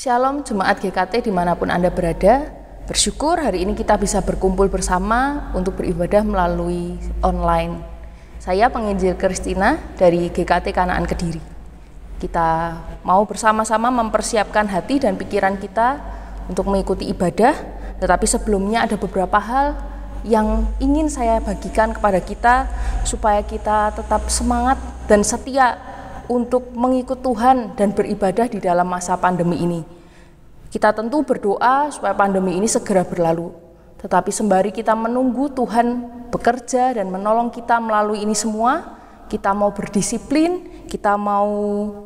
Shalom Jemaat GKT dimanapun Anda berada. Bersyukur hari ini kita bisa berkumpul bersama untuk beribadah melalui online. Saya penginjil Kristina dari GKT Kanaan Kediri. Kita mau bersama-sama mempersiapkan hati dan pikiran kita untuk mengikuti ibadah. Tetapi sebelumnya ada beberapa hal yang ingin saya bagikan kepada kita supaya kita tetap semangat dan setia untuk mengikut Tuhan dan beribadah di dalam masa pandemi ini. Kita tentu berdoa supaya pandemi ini segera berlalu. Tetapi sembari kita menunggu Tuhan bekerja dan menolong kita melalui ini semua, kita mau berdisiplin, kita mau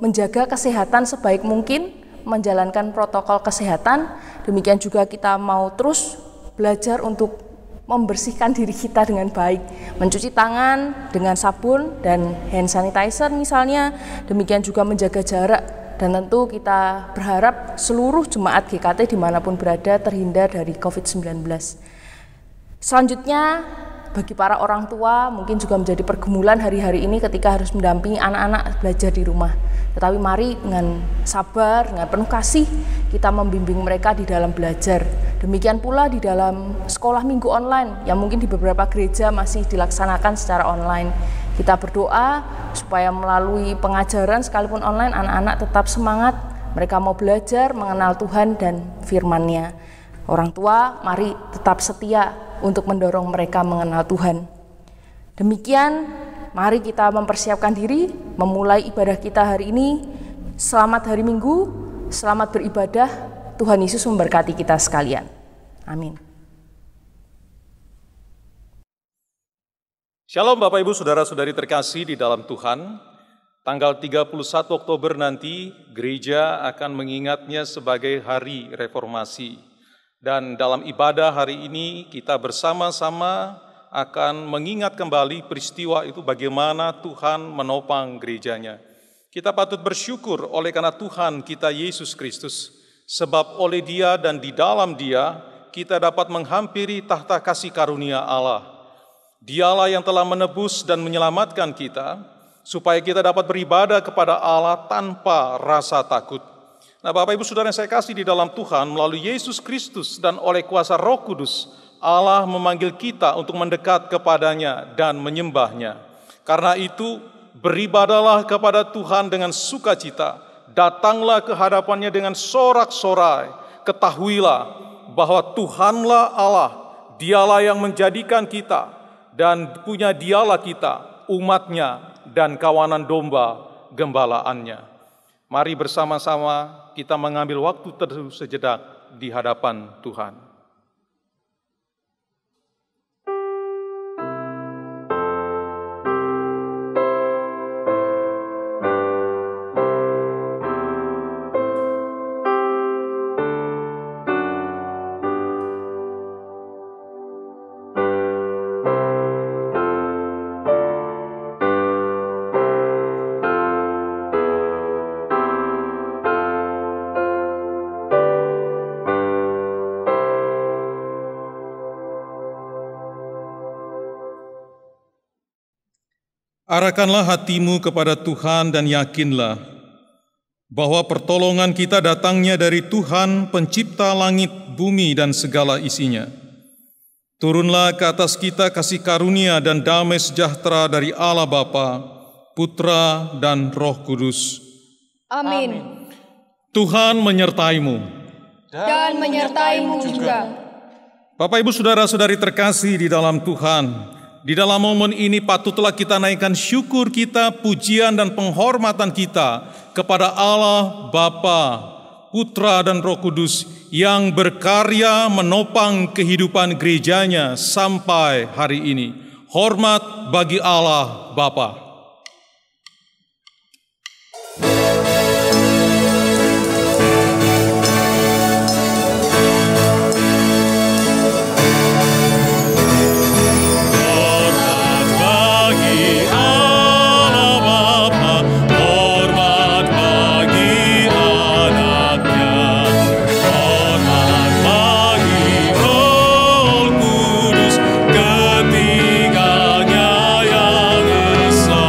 menjaga kesehatan sebaik mungkin, menjalankan protokol kesehatan. Demikian juga kita mau terus belajar untuk membersihkan diri kita dengan baik, mencuci tangan dengan sabun dan hand sanitizer misalnya, demikian juga menjaga jarak, dan tentu kita berharap seluruh jemaat GKT dimanapun berada terhindar dari COVID-19. Selanjutnya, bagi para orang tua mungkin juga menjadi pergumulan hari-hari ini ketika harus mendampingi anak-anak belajar di rumah. Tetapi mari dengan sabar, dengan penuh kasih, kita membimbing mereka di dalam belajar. Demikian pula di dalam sekolah minggu online yang mungkin di beberapa gereja masih dilaksanakan secara online. Kita berdoa supaya melalui pengajaran sekalipun online, anak-anak tetap semangat, mereka mau belajar, mengenal Tuhan dan firman-Nya. Orang tua, mari tetap setia untuk mendorong mereka mengenal Tuhan. Demikian, mari kita mempersiapkan diri, memulai ibadah kita hari ini. Selamat hari Minggu, selamat beribadah. Tuhan Yesus memberkati kita sekalian. Amin. Shalom Bapak Ibu Saudara-saudari terkasih di dalam Tuhan. Tanggal 31 Oktober nanti gereja akan mengingatnya sebagai Hari Reformasi. Dan dalam ibadah hari ini kita bersama-sama akan mengingat kembali peristiwa itu bagaimana Tuhan menopang gerejanya. Kita patut bersyukur oleh karena Tuhan kita Yesus Kristus. Sebab oleh Dia dan di dalam Dia kita dapat menghampiri tahta kasih karunia Allah. Dialah yang telah menebus dan menyelamatkan kita, supaya kita dapat beribadah kepada Allah tanpa rasa takut. Nah Bapak Ibu Saudara yang saya kasih di dalam Tuhan, melalui Yesus Kristus dan oleh kuasa Roh Kudus, Allah memanggil kita untuk mendekat kepadanya dan menyembahnya. Karena itu, beribadahlah kepada Tuhan dengan sukacita, datanglah ke hadapannya dengan sorak-sorai, ketahuilah bahwa Tuhanlah Allah, Dialah yang menjadikan kita, dan punya Dialah kita, umatnya, dan kawanan domba gembalaannya. Mari bersama-sama kita mengambil waktu terseduh sejenak di hadapan Tuhan. Arahkanlah hatimu kepada Tuhan dan yakinlah bahwa pertolongan kita datangnya dari Tuhan pencipta langit, bumi, dan segala isinya. Turunlah ke atas kita kasih karunia dan damai sejahtera dari Allah Bapa, Putra, dan Roh Kudus. Amin. Tuhan menyertaimu. Dan menyertaimu juga. Bapak Ibu Saudara-saudari terkasih di dalam Tuhan, di dalam momen ini patutlah kita naikkan syukur kita, pujian dan penghormatan kita kepada Allah Bapa, Putra dan Roh Kudus yang berkarya menopang kehidupan gerejanya sampai hari ini. Hormat bagi Allah Bapa. Ketiganya yang esa.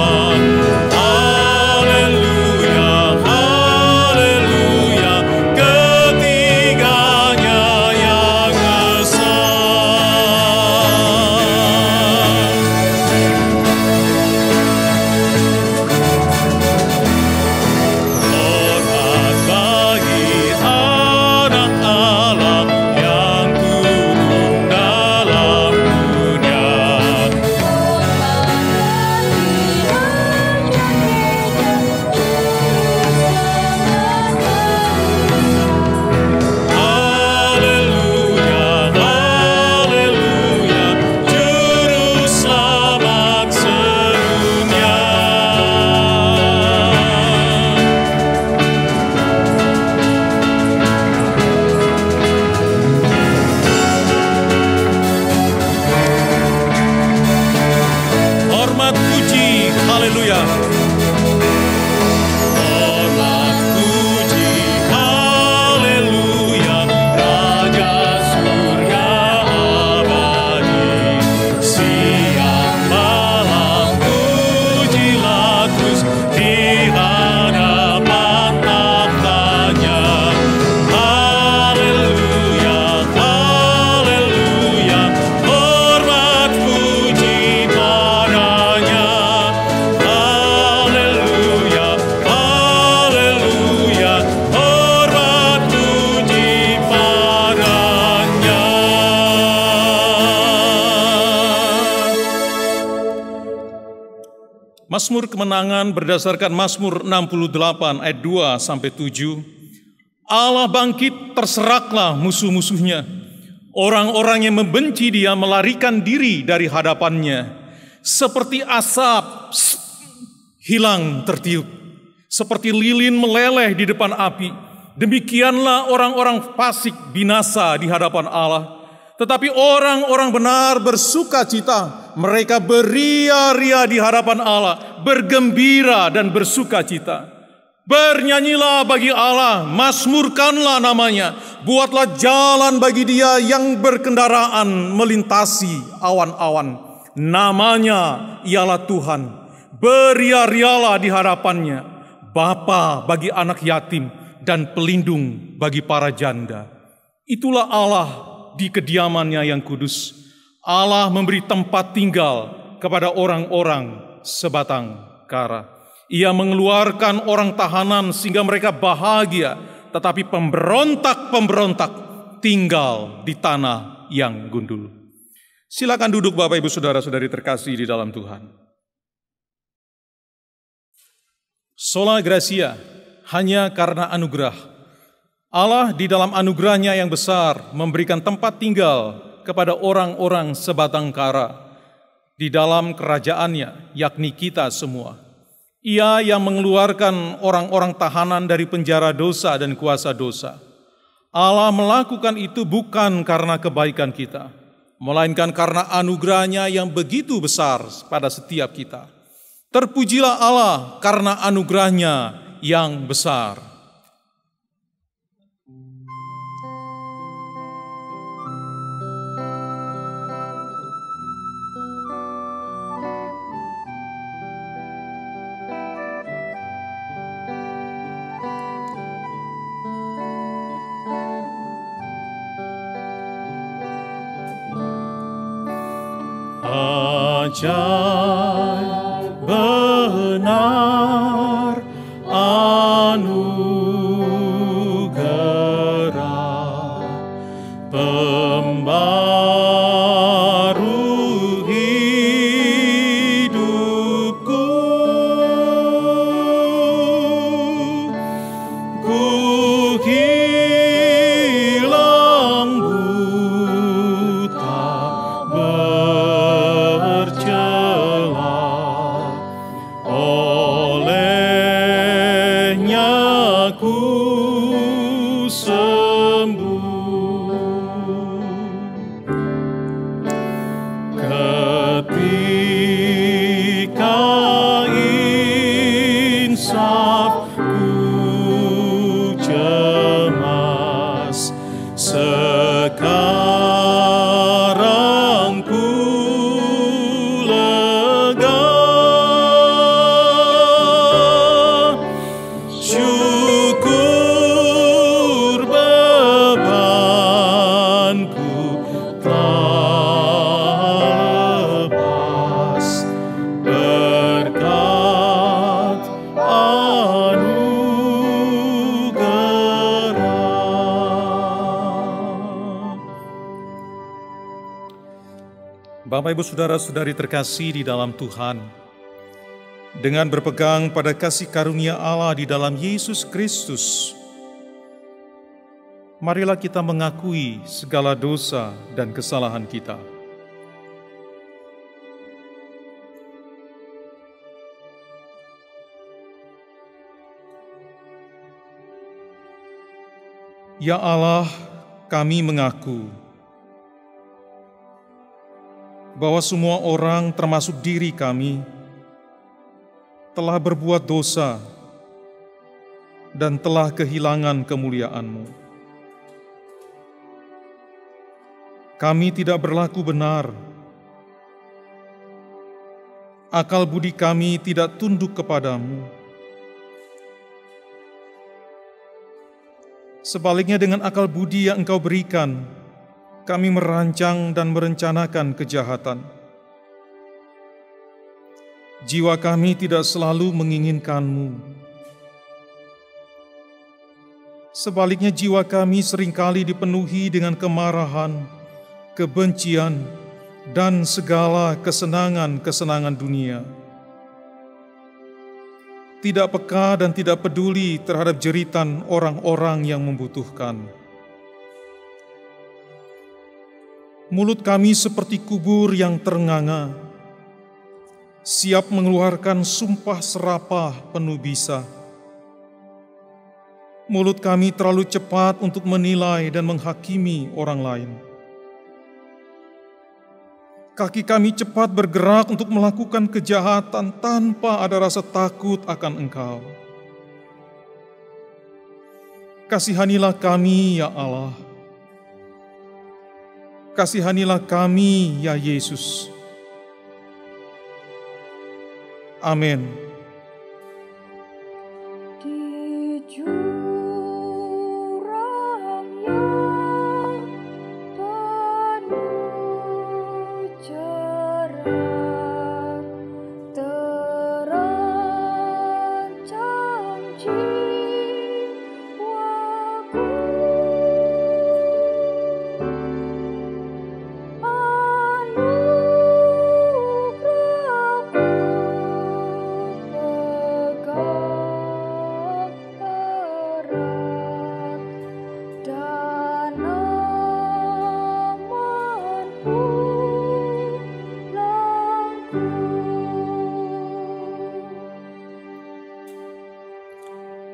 Mazmur kemenangan berdasarkan Mazmur 68 ayat 2-7. Allah bangkit, terseraklah musuh-musuhnya. Orang-orang yang membenci dia melarikan diri dari hadapannya. Seperti asap hilang tertiup. Seperti lilin meleleh di depan api. Demikianlah orang-orang fasik binasa di hadapan Allah. Tetapi orang-orang benar bersuka cita. Mereka beria-ria di hadapan Allah, bergembira dan bersuka cita. Bernyanyilah bagi Allah, mazmurkanlah namanya. Buatlah jalan bagi dia yang berkendaraan melintasi awan-awan. Namanya ialah Tuhan. Beria-rialah di hadapannya. Bapa bagi anak yatim dan pelindung bagi para janda. Itulah Allah di kediamannya yang kudus. Allah memberi tempat tinggal kepada orang-orang sebatang kara. Ia mengeluarkan orang tahanan sehingga mereka bahagia, tetapi pemberontak-pemberontak tinggal di tanah yang gundul. Silakan duduk Bapak Ibu Saudara-saudari terkasih di dalam Tuhan. Sola Gracia, hanya karena anugerah. Allah di dalam anugerahnya yang besar memberikan tempat tinggal kepada orang-orang sebatang kara di dalam kerajaannya, yakni kita semua. Ia yang mengeluarkan orang-orang tahanan dari penjara dosa dan kuasa dosa. Allah melakukan itu bukan karena kebaikan kita, melainkan karena anugerahnya yang begitu besar pada setiap kita. Terpujilah Allah karena anugerahnya yang besar. Ajaib benar anugerah pembaru hidupku, ku hilang buta Bapak Ibu Saudara-saudari terkasih di dalam Tuhan, dengan berpegang pada kasih karunia Allah di dalam Yesus Kristus, marilah kita mengakui segala dosa dan kesalahan kita. Ya Allah, kami mengaku bahwa semua orang termasuk diri kami telah berbuat dosa dan telah kehilangan kemuliaan-Mu. Kami tidak berlaku benar. Akal budi kami tidak tunduk kepadamu. Sebaliknya dengan akal budi yang Engkau berikan, kami merancang dan merencanakan kejahatan. Jiwa kami tidak selalu menginginkan-Mu. Sebaliknya jiwa kami seringkali dipenuhi dengan kemarahan, kebencian, dan segala kesenangan-kesenangan dunia. tidak peka dan tidak peduli terhadap jeritan orang-orang yang membutuhkan. Mulut kami seperti kubur yang ternganga, siap mengeluarkan sumpah serapah penuh bisa. Mulut kami terlalu cepat untuk menilai dan menghakimi orang lain. Kaki kami cepat bergerak untuk melakukan kejahatan tanpa ada rasa takut akan Engkau. Kasihanilah kami, ya Allah. Kasihanilah kami, ya Yesus. Amin. Di jurang yang penuh jerat, terancam jiwaku.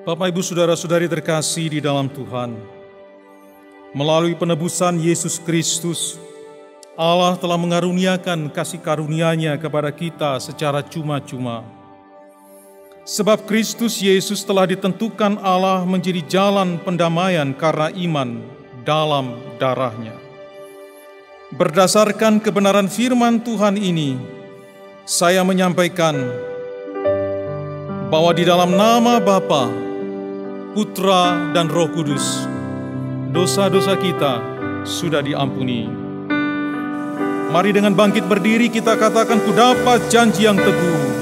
Bapak, Ibu, Saudara-saudari terkasih di dalam Tuhan, melalui penebusan Yesus Kristus, Allah telah mengaruniakan kasih karunia-Nya kepada kita secara cuma-cuma. Sebab Kristus Yesus telah ditentukan Allah menjadi jalan pendamaian karena iman dalam darah-Nya. Berdasarkan kebenaran firman Tuhan ini, saya menyampaikan bahwa di dalam nama Bapa, Putra dan Roh Kudus, dosa-dosa kita sudah diampuni. Mari dengan bangkit berdiri kita katakan, ku dapat janji yang teguh.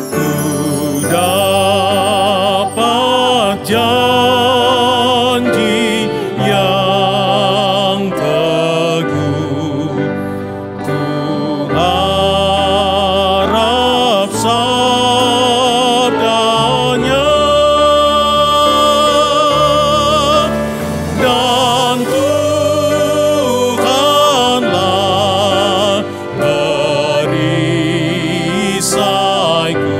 Ku dapat janji yang teguh. Ku harap sabdanya, dan Tuhanlah perisaiku,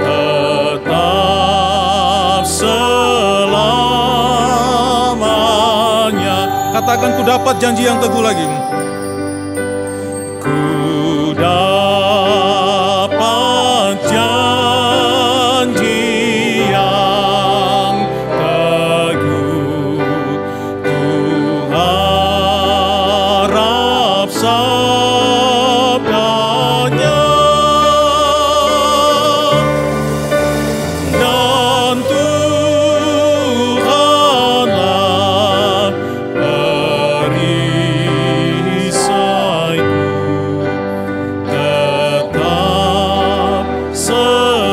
tetap selamanya. Katakan, ku dapat janji yang teguh lagi. Ku dapat janji yang teguh. Ku harap sabdanya, dan Tuhanlah perisaiku, tetap selamanya.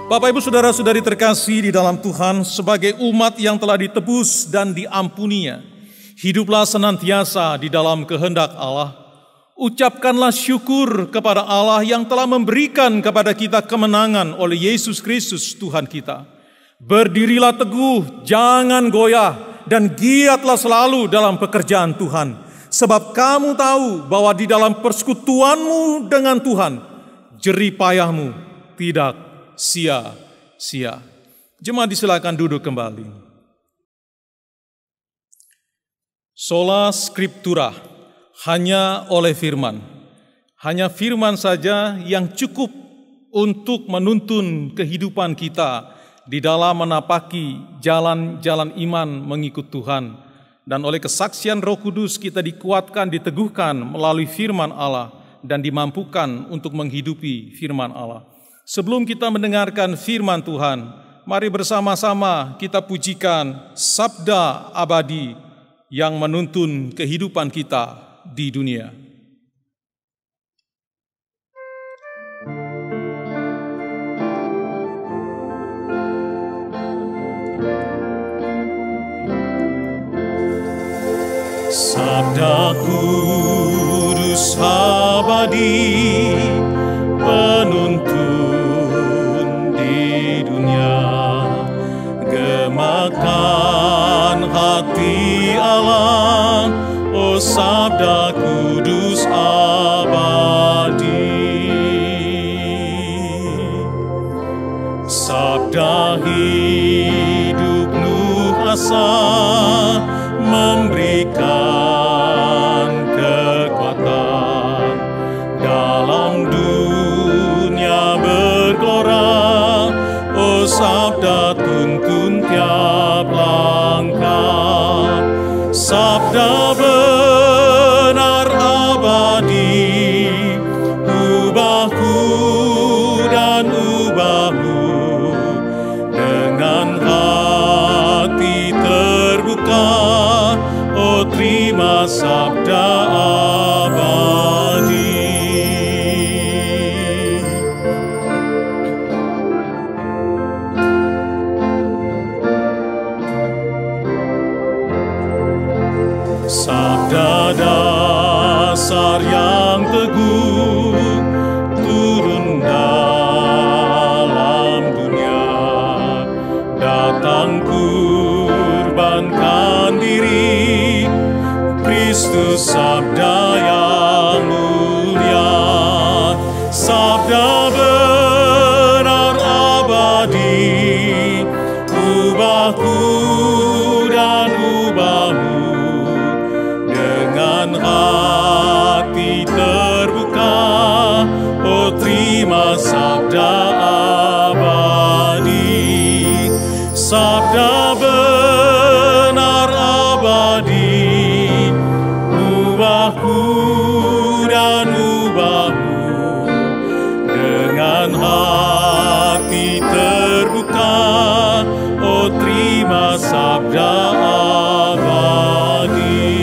Bapak, Ibu, Saudara-saudari terkasih di dalam Tuhan, sebagai umat yang telah ditebus dan diampuni-Nya, hiduplah senantiasa di dalam kehendak Allah. Ucapkanlah syukur kepada Allah yang telah memberikan kepada kita kemenangan oleh Yesus Kristus Tuhan kita. Berdirilah teguh, jangan goyah, dan giatlah selalu dalam pekerjaan Tuhan. Sebab kamu tahu bahwa di dalam persekutuanmu dengan Tuhan, jerih payahmu tidak sia-sia. Jemaat disilakan duduk kembali. Sola Scriptura, hanya oleh firman. Hanya firman saja yang cukup untuk menuntun kehidupan kita di dalam menapaki jalan-jalan iman mengikut Tuhan. Dan oleh kesaksian Roh Kudus kita dikuatkan, diteguhkan melalui firman Allah dan dimampukan untuk menghidupi firman Allah. Sebelum kita mendengarkan firman Tuhan, mari bersama-sama kita pujikan sabda abadi yang menuntun kehidupan kita di dunia. Sabda kudus abadi, penuntun di dunia, gemakan hati Allah, oh sabda kudus abadi. Sabda hidup Nuh asa, memberikan kekuatan dalam dunia bergelora, oh sabda tuntun tiap langkah. Sabda benar abadi, ubahku dan ubahmu, dengan hati terbuka, oh terima sabda abadi. Sabda dasar yang teguh turun dalam dunia, datang kurbankan diri, Kristus sabda yang mulia. Sabda benar abadi, ubahku dan ubahmu, dengan hati terbuka, oh terima sabda abadi. Sabda benar abadi, ubahku dan ubahmu, dengan hati terbuka, oh terima sabda abadi.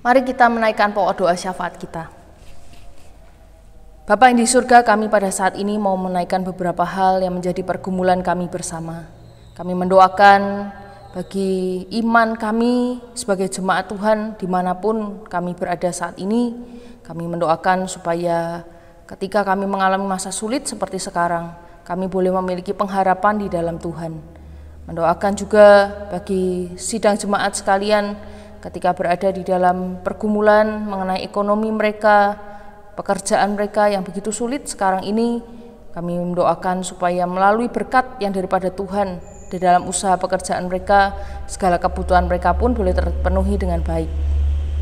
Mari kita menaikkan pokok doa syafaat kita. Bapa yang di surga, kami pada saat ini mau menaikkan beberapa hal yang menjadi pergumulan kami bersama. Kami mendoakan bagi iman kami sebagai jemaat Tuhan dimanapun kami berada saat ini. Kami mendoakan supaya ketika kami mengalami masa sulit seperti sekarang, kami boleh memiliki pengharapan di dalam Tuhan. Mendoakan juga bagi sidang jemaat sekalian ketika berada di dalam pergumulan mengenai ekonomi mereka, pekerjaan mereka yang begitu sulit sekarang ini. Kami mendoakan supaya melalui berkat yang daripada Tuhan di dalam usaha pekerjaan mereka, segala kebutuhan mereka pun boleh terpenuhi dengan baik.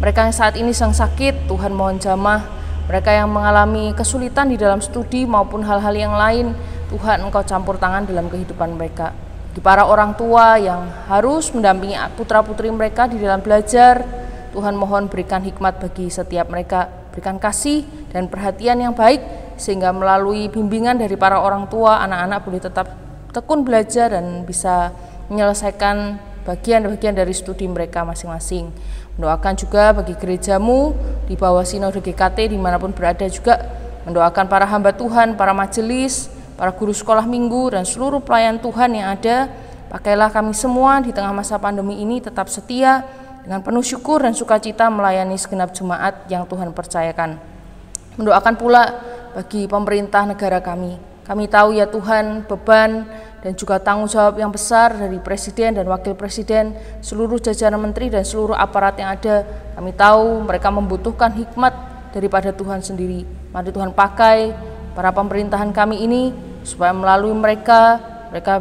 Mereka yang saat ini sedang sakit, Tuhan mohon jamah. Mereka yang mengalami kesulitan di dalam studi maupun hal-hal yang lain, Tuhan Engkau campur tangan dalam kehidupan mereka. Di para orang tua yang harus mendampingi putra-putri mereka di dalam belajar, Tuhan mohon berikan hikmat bagi setiap mereka, berikan kasih dan perhatian yang baik, sehingga melalui bimbingan dari para orang tua, anak-anak boleh tetap tekun belajar dan bisa menyelesaikan bagian-bagian dari studi mereka masing-masing. Mendoakan juga bagi gerejamu di bawah Sinode GKT dimanapun berada juga, mendoakan para hamba Tuhan, para majelis, para guru sekolah minggu, dan seluruh pelayan Tuhan yang ada. Pakailah kami semua di tengah masa pandemi ini tetap setia dengan penuh syukur dan sukacita melayani segenap jemaat yang Tuhan percayakan. Mendoakan pula bagi pemerintah negara kami. Kami tahu ya Tuhan, beban dan juga tanggung jawab yang besar dari Presiden dan Wakil Presiden, seluruh jajaran menteri dan seluruh aparat yang ada. Kami tahu mereka membutuhkan hikmat daripada Tuhan sendiri. Mari Tuhan pakai para pemerintahan kami ini supaya melalui mereka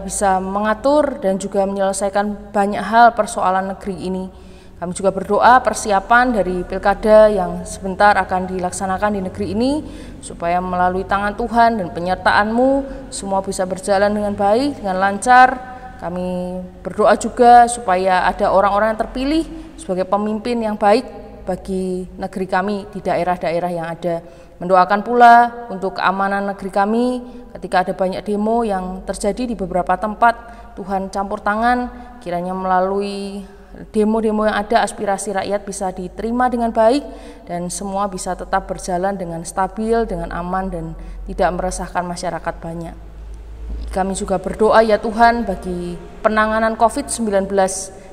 bisa mengatur dan juga menyelesaikan banyak hal persoalan negeri ini. Kami juga berdoa persiapan dari pilkada yang sebentar akan dilaksanakan di negeri ini, supaya melalui tangan Tuhan dan penyertaan-Mu semua bisa berjalan dengan baik, dengan lancar. Kami berdoa juga supaya ada orang-orang yang terpilih sebagai pemimpin yang baik bagi negeri kami di daerah-daerah yang ada. Mendoakan pula untuk keamanan negeri kami ketika ada banyak demo yang terjadi di beberapa tempat. Tuhan campur tangan, kiranya melalui demo-demo yang ada aspirasi rakyat bisa diterima dengan baik dan semua bisa tetap berjalan dengan stabil, dengan aman dan tidak meresahkan masyarakat banyak. Kami juga berdoa ya Tuhan bagi penanganan COVID-19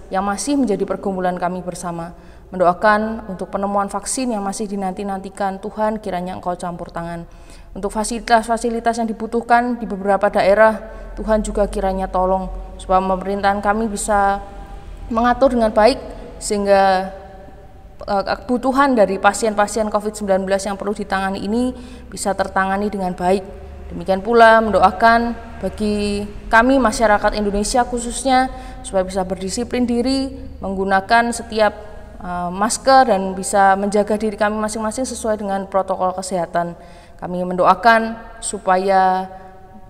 yang masih menjadi pergumulan kami bersama. Mendoakan untuk penemuan vaksin yang masih dinanti-nantikan, Tuhan kiranya Engkau campur tangan. Untuk fasilitas-fasilitas yang dibutuhkan di beberapa daerah, Tuhan juga kiranya tolong supaya pemerintahan kami bisa mengatur dengan baik sehingga kebutuhan dari pasien-pasien COVID-19 yang perlu ditangani ini bisa tertangani dengan baik. Demikian pula mendoakan bagi kami masyarakat Indonesia khususnya supaya bisa berdisiplin diri, menggunakan setiap masker dan bisa menjaga diri kami masing-masing sesuai dengan protokol kesehatan. Kami mendoakan supaya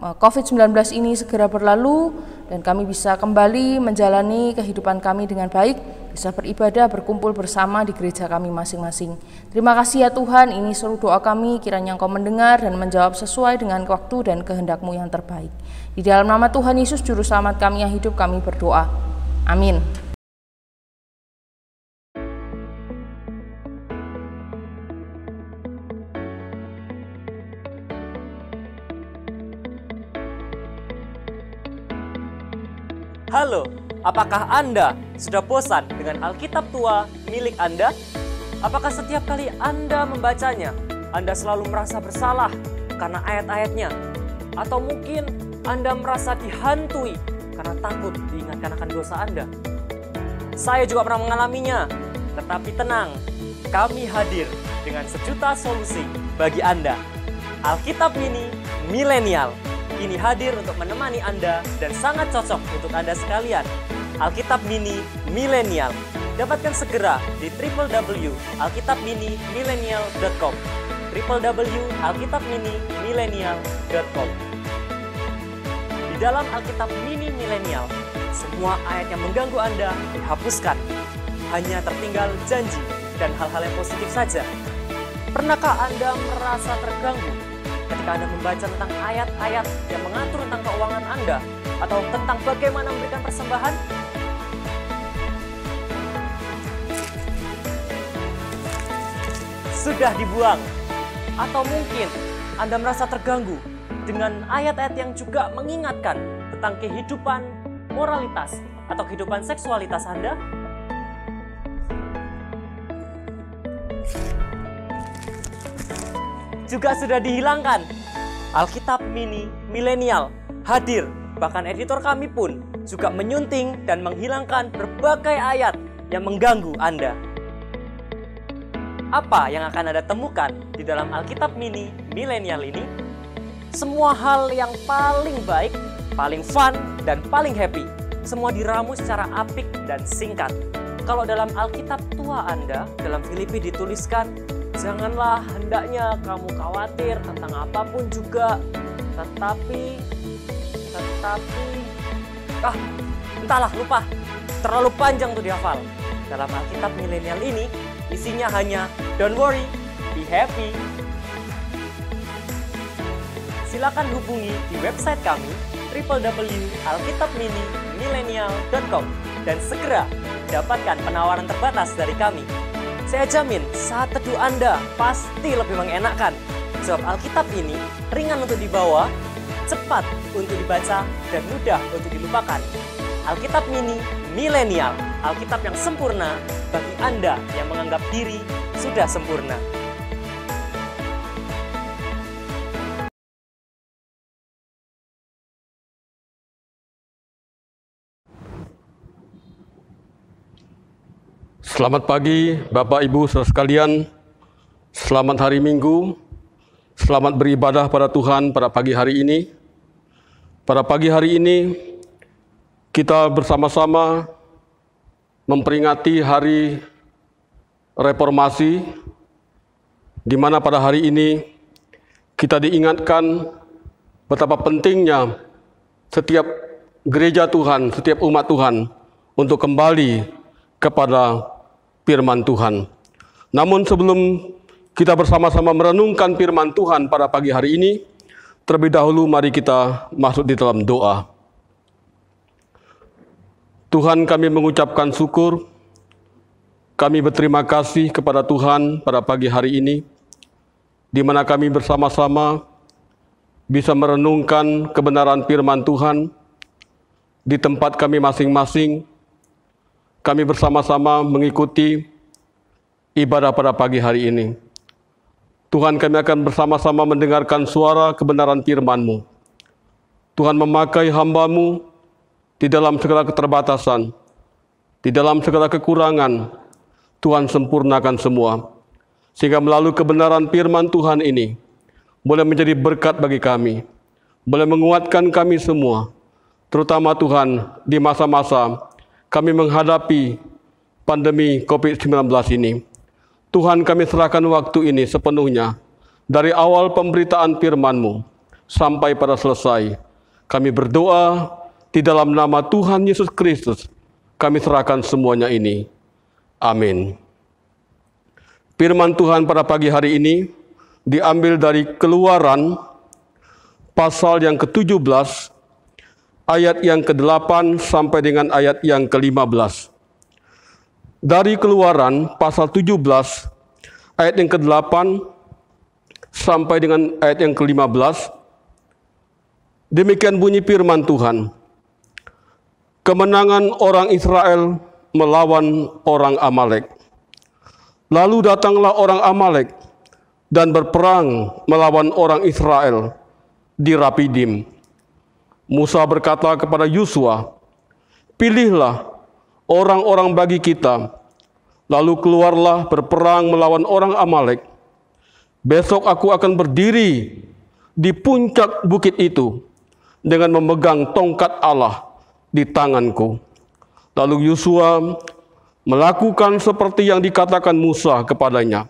COVID-19 ini segera berlalu dan kami bisa kembali menjalani kehidupan kami dengan baik, bisa beribadah, berkumpul bersama di gereja kami masing-masing. Terima kasih ya Tuhan, ini seluruh doa kami, kiranya Engkau mendengar dan menjawab sesuai dengan waktu dan kehendak-Mu yang terbaik. Di dalam nama Tuhan Yesus, Juru Selamat kami yang hidup, kami berdoa. Amin. Halo, apakah Anda sudah bosan dengan Alkitab tua milik Anda? Apakah setiap kali Anda membacanya, Anda selalu merasa bersalah karena ayat-ayatnya? Atau mungkin Anda merasa dihantui karena takut diingatkan akan dosa Anda? Saya juga pernah mengalaminya, tetapi tenang, kami hadir dengan sejuta solusi bagi Anda. Alkitab Mini Milenial kini hadir untuk menemani Anda dan sangat cocok untuk Anda sekalian. Alkitab Mini Milenial. Dapatkan segera di www.alkitabminimilenial.com www.alkitabminimilenial.com. Di dalam Alkitab Mini Milenial, semua ayat yang mengganggu Anda dihapuskan. Hanya tertinggal janji dan hal-hal yang positif saja. Pernahkah Anda merasa terganggu ketika Anda membaca tentang ayat-ayat yang mengatur tentang keuangan Anda atau tentang bagaimana memberikan persembahan? Sudah dibuang? Atau mungkin Anda merasa terganggu dengan ayat-ayat yang juga mengingatkan tentang kehidupan moralitas atau kehidupan seksualitas Anda? Juga sudah dihilangkan. Alkitab Mini Milenial hadir, bahkan editor kami pun juga menyunting dan menghilangkan berbagai ayat yang mengganggu Anda. Apa yang akan Anda temukan di dalam Alkitab Mini Milenial ini? Semua hal yang paling baik, paling fun, dan paling happy. Semua diramu secara apik dan singkat. Kalau dalam Alkitab tua Anda, dalam Filipi dituliskan, janganlah hendaknya kamu khawatir tentang apapun juga, tetapi, entahlah, lupa, terlalu panjang untuk dihafal. Dalam Alkitab Milenial ini, isinya hanya, don't worry, be happy. Silakan hubungi di website kami, www.alkitabminimilenial.com, dan segera dapatkan penawaran terbatas dari kami. Saya jamin saat teduh Anda pasti lebih mengenakan. Sebab Alkitab ini ringan untuk dibawa, cepat untuk dibaca, dan mudah untuk dilupakan. Alkitab Mini Milenial, Alkitab yang sempurna bagi Anda yang menganggap diri sudah sempurna. Selamat pagi Bapak Ibu saudara sekalian, selamat hari Minggu, selamat beribadah pada Tuhan pada pagi hari ini. Pada pagi hari ini kita bersama-sama memperingati hari reformasi, di mana pada hari ini kita diingatkan betapa pentingnya setiap gereja Tuhan, setiap umat Tuhan untuk kembali kepada firman Tuhan. Namun sebelum kita bersama-sama merenungkan firman Tuhan pada pagi hari ini, terlebih dahulu mari kita masuk di dalam doa. Tuhan, kami mengucapkan syukur, kami berterima kasih kepada Tuhan pada pagi hari ini, di mana kami bersama-sama bisa merenungkan kebenaran firman Tuhan di tempat kami masing-masing. Kami bersama-sama mengikuti ibadah pada pagi hari ini. Tuhan, kami akan bersama-sama mendengarkan suara kebenaran firman-Mu. Tuhan, memakai hamba-Mu di dalam segala keterbatasan, di dalam segala kekurangan. Tuhan, sempurnakan semua, sehingga melalui kebenaran firman Tuhan ini boleh menjadi berkat bagi kami, boleh menguatkan kami semua, terutama Tuhan di masa-masa kami menghadapi pandemi COVID-19 ini. Tuhan, kami serahkan waktu ini sepenuhnya, dari awal pemberitaan firman-Mu sampai pada selesai. Kami berdoa di dalam nama Tuhan Yesus Kristus, kami serahkan semuanya ini. Amin. Firman Tuhan pada pagi hari ini diambil dari Keluaran pasal yang ke-17, ayat yang ke-8 sampai dengan ayat yang ke-15. Dari Keluaran pasal 17, ayat yang ke-8 sampai dengan ayat yang ke-15, demikian bunyi firman Tuhan. Kemenangan orang Israel melawan orang Amalek. Lalu datanglah orang Amalek dan berperang melawan orang Israel di Rapidim. Musa berkata kepada Yosua, "Pilihlah orang-orang bagi kita, lalu keluarlah berperang melawan orang Amalek. Besok aku akan berdiri di puncak bukit itu dengan memegang tongkat Allah di tanganku." Lalu Yosua melakukan seperti yang dikatakan Musa kepadanya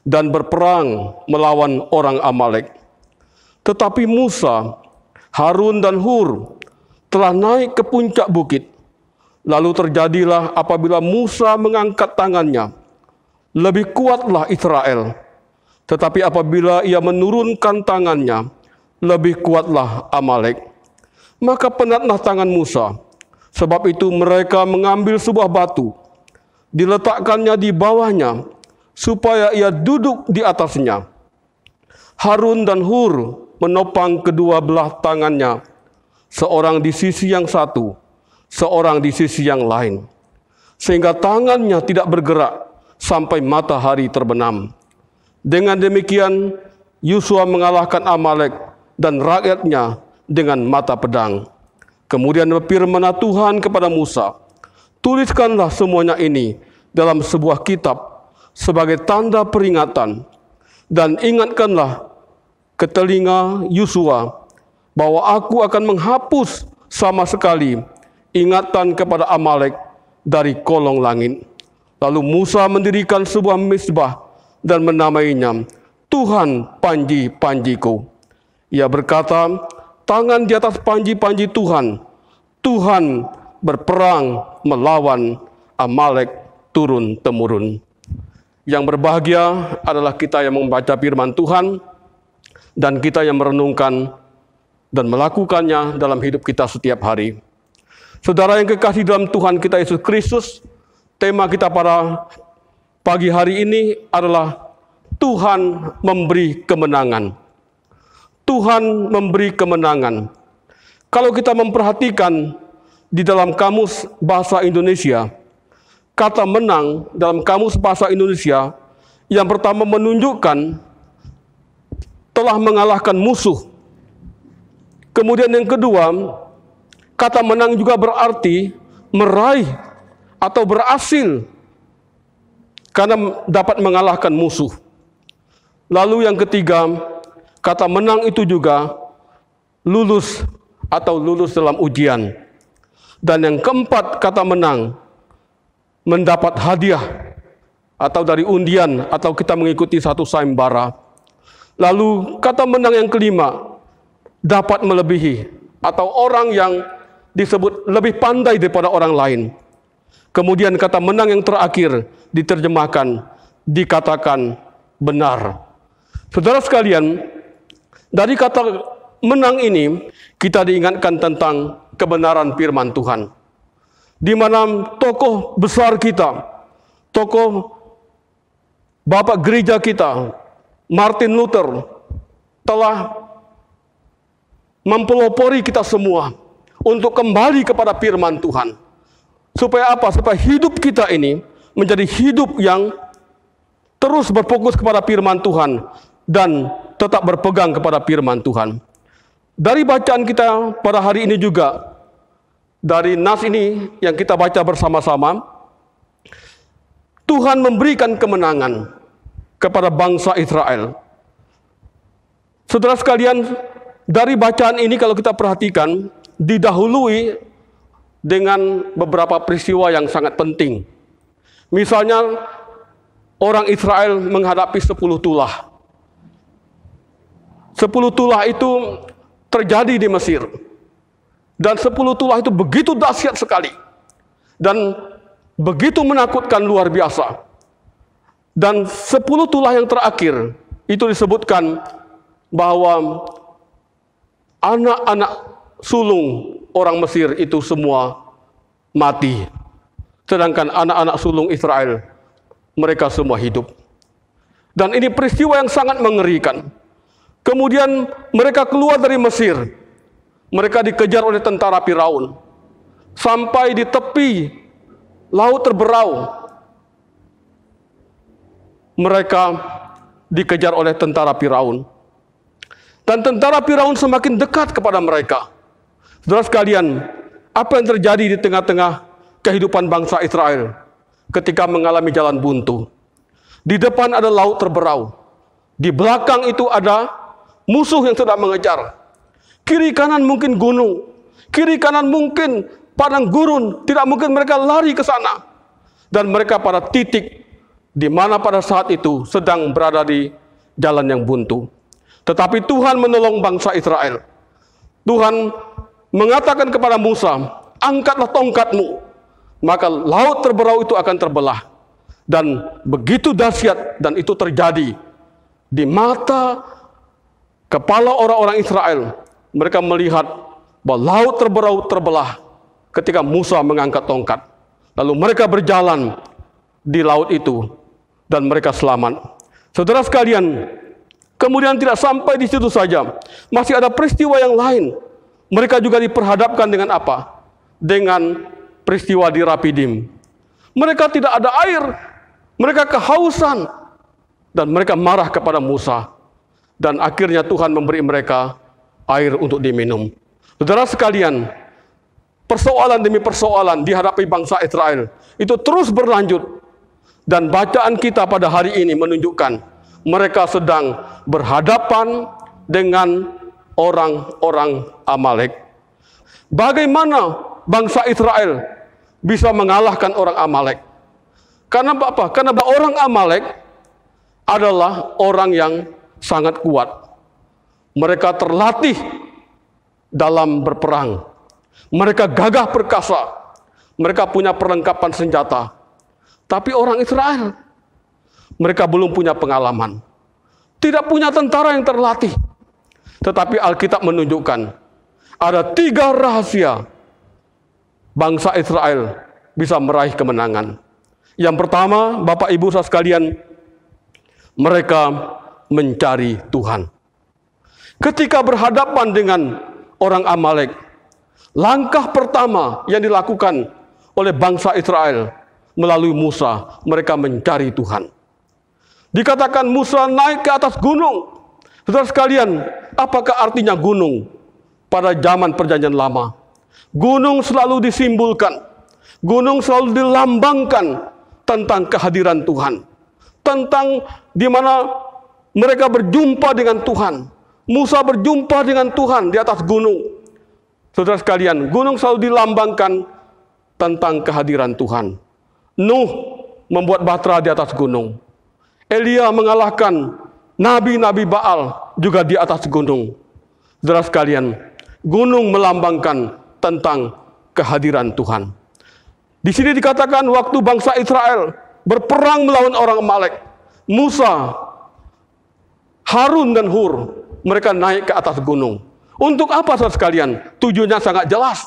dan berperang melawan orang Amalek. Tetapi Musa, Harun dan Hur telah naik ke puncak bukit. Lalu terjadilah apabila Musa mengangkat tangannya, lebih kuatlah Israel. Tetapi apabila ia menurunkan tangannya, lebih kuatlah Amalek. Maka penatlah tangan Musa. Sebab itu mereka mengambil sebuah batu, diletakkannya di bawahnya, supaya ia duduk di atasnya. Harun dan Hur menopang kedua belah tangannya, seorang di sisi yang satu, seorang di sisi yang lain, sehingga tangannya tidak bergerak sampai matahari terbenam. Dengan demikian, Yosua mengalahkan Amalek dan rakyatnya dengan mata pedang. Kemudian berfirmanlah Tuhan kepada Musa, "Tuliskanlah semuanya ini dalam sebuah kitab sebagai tanda peringatan, dan ingatkanlah ke telinga Yosua bahwa aku akan menghapus sama sekali ingatan kepada Amalek dari kolong langit." Lalu Musa mendirikan sebuah mezbah dan menamainya Tuhan Panji-panjiku. Ia berkata, "Tangan di atas panji-panji Tuhan, Tuhan berperang melawan Amalek turun-temurun." Yang berbahagia adalah kita yang membaca firman Tuhan dan kita yang merenungkan dan melakukannya dalam hidup kita setiap hari. Saudara yang kekasih dalam Tuhan kita Yesus Kristus, tema kita pada pagi hari ini adalah Tuhan memberi kemenangan. Tuhan memberi kemenangan. Kalau kita memperhatikan di dalam kamus bahasa Indonesia, kata menang dalam kamus bahasa Indonesia yang pertama menunjukkan telah mengalahkan musuh. Kemudian yang kedua, kata menang juga berarti meraih atau berhasil karena dapat mengalahkan musuh. Lalu yang ketiga, kata menang itu juga lulus atau lulus dalam ujian. Dan yang keempat, kata menang mendapat hadiah atau dari undian atau kita mengikuti satu sayembara. Lalu kata menang yang kelima, dapat melebihi atau orang yang disebut lebih pandai daripada orang lain. Kemudian kata menang yang terakhir diterjemahkan, dikatakan benar. Saudara sekalian, dari kata menang ini kita diingatkan tentang kebenaran firman Tuhan. Di mana tokoh besar kita, tokoh Bapak gereja kita, Martin Luther, telah mempelopori kita semua untuk kembali kepada firman Tuhan. Supaya apa? Supaya hidup kita ini menjadi hidup yang terus berfokus kepada firman Tuhan dan tetap berpegang kepada firman Tuhan. Dari bacaan kita pada hari ini juga, dari nas ini yang kita baca bersama-sama, Tuhan memberikan kemenangan kepada bangsa Israel. Saudara sekalian, dari bacaan ini kalau kita perhatikan, didahului dengan beberapa peristiwa yang sangat penting. Misalnya, orang Israel menghadapi 10 tulah. 10 tulah itu terjadi di Mesir. Dan 10 tulah itu begitu dahsyat sekali. Dan begitu menakutkan luar biasa. Dan 10 tulah yang terakhir, itu disebutkan bahwa anak-anak sulung orang Mesir itu semua mati. Sedangkan anak-anak sulung Israel, mereka semua hidup. Dan ini peristiwa yang sangat mengerikan. Kemudian mereka keluar dari Mesir. Mereka dikejar oleh tentara Firaun. Sampai di tepi laut terberau. Mereka dikejar oleh tentara Firaun. Dan tentara Firaun semakin dekat kepada mereka. Saudara sekalian, apa yang terjadi di tengah-tengah kehidupan bangsa Israel ketika mengalami jalan buntu? Di depan ada laut terberau. Di belakang itu ada musuh yang sedang mengejar. Kiri kanan mungkin gunung. Kiri kanan mungkin padang gurun. Tidak mungkin mereka lari ke sana. Dan mereka pada titik di mana pada saat itu sedang berada di jalan yang buntu. Tetapi Tuhan menolong bangsa Israel. Tuhan mengatakan kepada Musa, angkatlah tongkatmu, maka laut terberau itu akan terbelah. Dan begitu dahsyat, dan itu terjadi di mata kepala orang-orang Israel. Mereka melihat bahwa laut terberau terbelah ketika Musa mengangkat tongkat. Lalu mereka berjalan di laut itu, dan mereka selamat. Saudara sekalian, kemudian tidak sampai di situ saja. Masih ada peristiwa yang lain. Mereka juga diperhadapkan dengan apa? Dengan peristiwa di Rafidim. Mereka tidak ada air. Mereka kehausan. Dan mereka marah kepada Musa. Dan akhirnya Tuhan memberi mereka air untuk diminum. Saudara sekalian, persoalan demi persoalan dihadapi bangsa Israel itu terus berlanjut. Dan bacaan kita pada hari ini menunjukkan mereka sedang berhadapan dengan orang-orang Amalek. Bagaimana bangsa Israel bisa mengalahkan orang Amalek? Karena apa? Karena orang Amalek adalah orang yang sangat kuat. Mereka terlatih dalam berperang. Mereka gagah perkasa. Mereka punya perlengkapan senjata. Tapi orang Israel, mereka belum punya pengalaman. Tidak punya tentara yang terlatih. Tetapi Alkitab menunjukkan ada 3 rahasia bangsa Israel bisa meraih kemenangan. Yang pertama, Bapak Ibu saudara sekalian, mereka mencari Tuhan. Ketika berhadapan dengan orang Amalek, langkah pertama yang dilakukan oleh bangsa Israel melalui Musa, mereka mencari Tuhan. Dikatakan Musa naik ke atas gunung. Saudara sekalian, apakah artinya gunung pada zaman Perjanjian Lama? Gunung selalu disimbolkan, gunung selalu dilambangkan tentang kehadiran Tuhan, tentang di mana mereka berjumpa dengan Tuhan. Musa berjumpa dengan Tuhan di atas gunung. Saudara sekalian, gunung selalu dilambangkan tentang kehadiran Tuhan. Nuh membuat bahtera di atas gunung. Elia mengalahkan nabi-nabi Baal juga di atas gunung. Saudara sekalian, gunung melambangkan tentang kehadiran Tuhan. Di sini dikatakan waktu bangsa Israel berperang melawan orang Amalek, Musa, Harun dan Hur, mereka naik ke atas gunung. Untuk apa saudara sekalian? Tujuannya sangat jelas.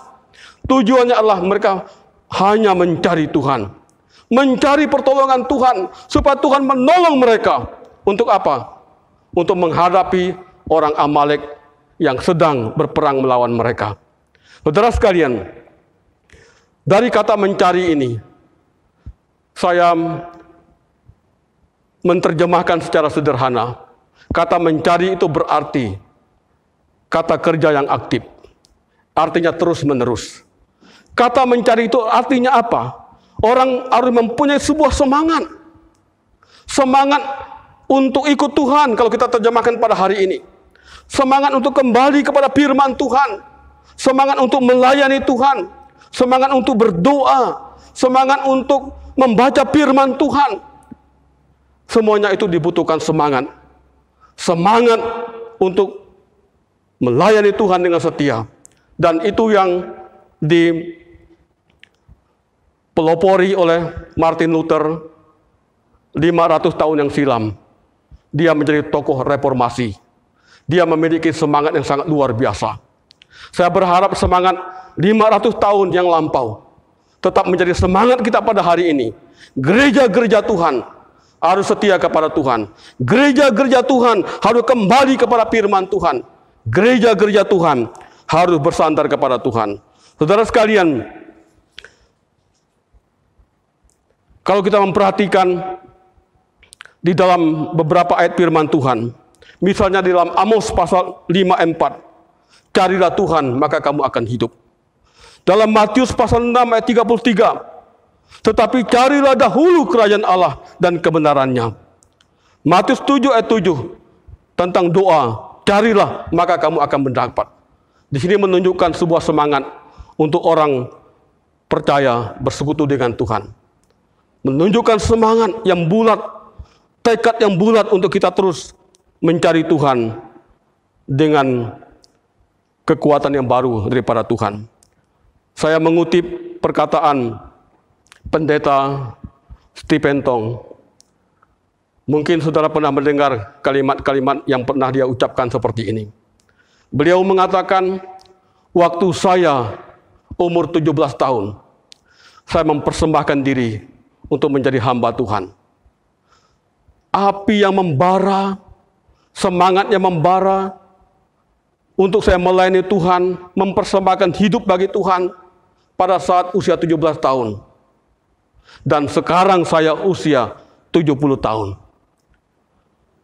Tujuannya adalah mereka hanya mencari Tuhan. Mencari pertolongan Tuhan. Supaya Tuhan menolong mereka. Untuk apa? Untuk menghadapi orang Amalek yang sedang berperang melawan mereka. Saudara sekalian, dari kata mencari ini, saya menerjemahkan secara sederhana. Kata mencari itu berarti kata kerja yang aktif. Artinya terus-menerus. Kata mencari itu artinya apa? Orang harus mempunyai sebuah semangat. Semangat untuk ikut Tuhan kalau kita terjemahkan pada hari ini. Semangat untuk kembali kepada firman Tuhan. Semangat untuk melayani Tuhan. Semangat untuk berdoa. Semangat untuk membaca firman Tuhan. Semuanya itu dibutuhkan semangat. Semangat untuk melayani Tuhan dengan setia. Dan itu yang dipelopori oleh Martin Luther 500 tahun yang silam. Dia menjadi tokoh reformasi. Dia memiliki semangat yang sangat luar biasa. Saya berharap semangat 500 tahun yang lampau tetap menjadi semangat kita pada hari ini. Gereja-gereja Tuhan harus setia kepada Tuhan. Gereja-gereja Tuhan harus kembali kepada firman Tuhan. Gereja-gereja Tuhan harus bersandar kepada Tuhan. Saudara sekalian, kalau kita memperhatikan di dalam beberapa ayat firman Tuhan, misalnya di dalam Amos pasal 5 ayat 4, carilah Tuhan maka kamu akan hidup. Dalam Matius pasal 6 ayat 33, tetapi carilah dahulu kerajaan Allah dan kebenarannya. Matius 7 ayat 7 tentang doa, carilah maka kamu akan mendapat. Di sini menunjukkan sebuah semangat untuk orang percaya bersekutu dengan Tuhan. Menunjukkan semangat yang bulat, tekad yang bulat untuk kita terus mencari Tuhan dengan kekuatan yang baru daripada Tuhan. Saya mengutip perkataan Pendeta Stephen Tong. Mungkin saudara pernah mendengar kalimat-kalimat yang pernah dia ucapkan seperti ini. Beliau mengatakan, waktu saya umur 17 tahun, saya mempersembahkan diri untuk menjadi hamba Tuhan. Api yang membara, semangat yang membara untuk saya melayani Tuhan, mempersembahkan hidup bagi Tuhan pada saat usia 17 tahun. Dan sekarang saya usia 70 tahun.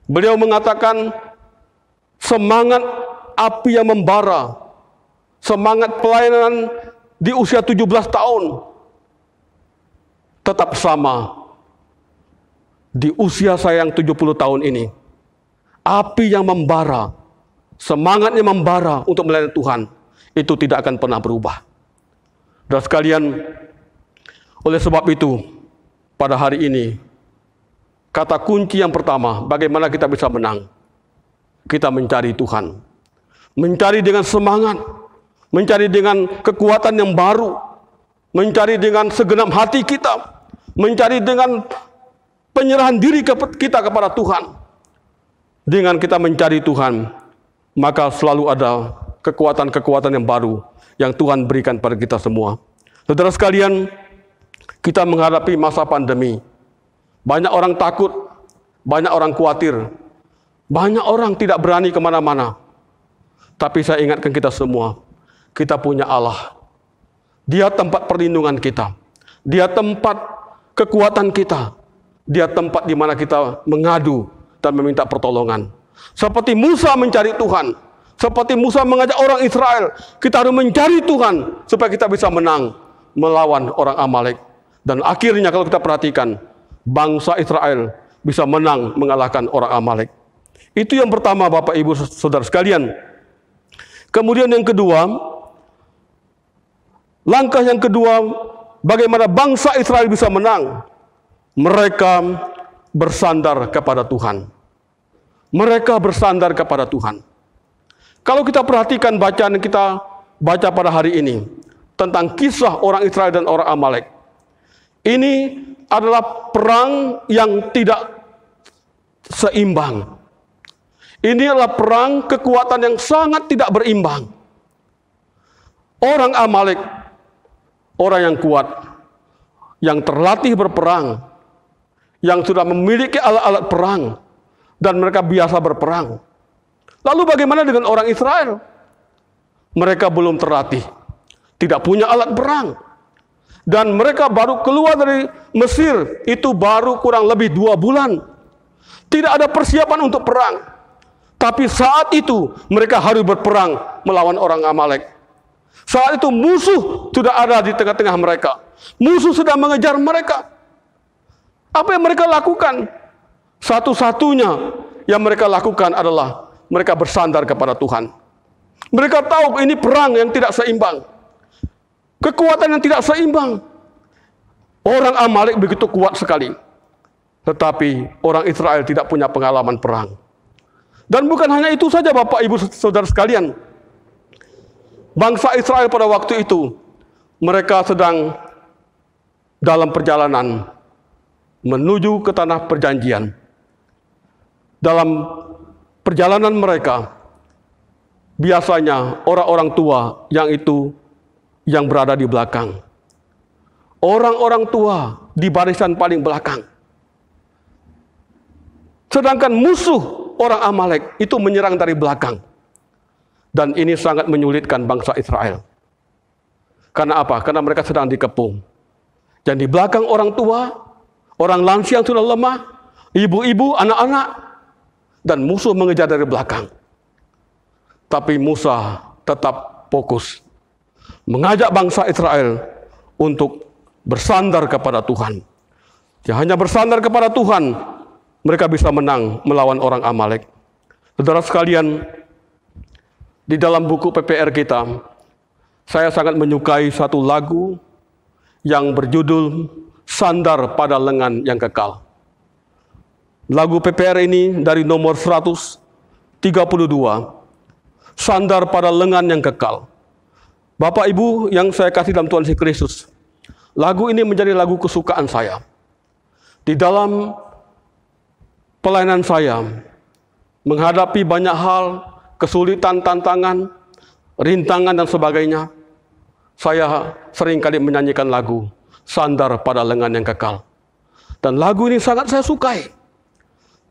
Beliau mengatakan semangat api yang membara, semangat pelayanan di usia 17 tahun tetap sama di usia saya yang 70 tahun ini. Api yang membara, semangat yang membara untuk melayani Tuhan, itu tidak akan pernah berubah. Dan sekalian, oleh sebab itu, pada hari ini, kata kunci yang pertama, bagaimana kita bisa menang? Kita mencari Tuhan. Mencari dengan semangat, mencari dengan kekuatan yang baru, mencari dengan segenap hati kita, mencari dengan penyerahan diri kita kepada Tuhan. Dengan kita mencari Tuhan, maka selalu ada kekuatan-kekuatan yang baru yang Tuhan berikan pada kita semua. Saudara sekalian, kita menghadapi masa pandemi. Banyak orang takut, banyak orang khawatir, banyak orang tidak berani kemana-mana. Tapi saya ingatkan kita semua, kita punya Allah. Dia tempat perlindungan kita. Dia tempat kekuatan kita. Dia tempat di mana kita mengadu dan meminta pertolongan. Seperti Musa mencari Tuhan, seperti Musa mengajak orang Israel, kita harus mencari Tuhan supaya kita bisa menang melawan orang Amalek. Dan akhirnya kalau kita perhatikan, bangsa Israel bisa menang mengalahkan orang Amalek. Itu yang pertama, Bapak Ibu Saudara sekalian. Kemudian yang kedua, langkah yang kedua, bagaimana bangsa Israel bisa menang? Mereka bersandar kepada Tuhan. Mereka bersandar kepada Tuhan. Kalau kita perhatikan bacaan yang kita baca pada hari ini tentang kisah orang Israel dan orang Amalek, ini adalah perang yang tidak seimbang. Ini adalah perang kekuatan yang sangat tidak berimbang. Orang Amalek, orang yang kuat, yang terlatih berperang, yang sudah memiliki alat-alat perang, dan mereka biasa berperang. Lalu bagaimana dengan orang Israel? Mereka belum terlatih, tidak punya alat perang. Dan mereka baru keluar dari Mesir, itu baru kurang lebih 2 bulan. Tidak ada persiapan untuk perang. Tapi saat itu mereka harus berperang melawan orang Amalek. Saat itu musuh sudah ada di tengah-tengah mereka. Musuh sudah mengejar mereka. Apa yang mereka lakukan? Satu-satunya yang mereka lakukan adalah mereka bersandar kepada Tuhan. Mereka tahu ini perang yang tidak seimbang. Kekuatan yang tidak seimbang. Orang Amalek begitu kuat sekali. Tetapi orang Israel tidak punya pengalaman perang. Dan bukan hanya itu saja Bapak Ibu Saudara sekalian. Bangsa Israel pada waktu itu, mereka sedang dalam perjalanan menuju ke tanah perjanjian. Dalam perjalanan mereka, biasanya orang-orang tua yang berada di belakang. Orang-orang tua di barisan paling belakang. Sedangkan musuh orang Amalek itu menyerang dari belakang. Dan ini sangat menyulitkan bangsa Israel. Karena apa? Karena mereka sedang dikepung. Dan di belakang orang tua, orang lansia yang sudah lemah, ibu-ibu, anak-anak, dan musuh mengejar dari belakang. Tapi Musa tetap fokus. Mengajak bangsa Israel untuk bersandar kepada Tuhan. Ya, hanya bersandar kepada Tuhan, mereka bisa menang melawan orang Amalek. Saudara sekalian, di dalam buku PPR kita, saya sangat menyukai satu lagu yang berjudul Sandar pada Lengan yang Kekal. Lagu PPR ini dari nomor 132, Sandar pada Lengan yang Kekal. Bapak Ibu yang saya kasih dalam Tuhan Yesus Kristus, lagu ini menjadi lagu kesukaan saya. Di dalam pelayanan saya, menghadapi banyak hal, kesulitan, tantangan, rintangan dan sebagainya, saya seringkali menyanyikan lagu Sandar pada Lengan yang Kekal. Dan lagu ini sangat saya sukai.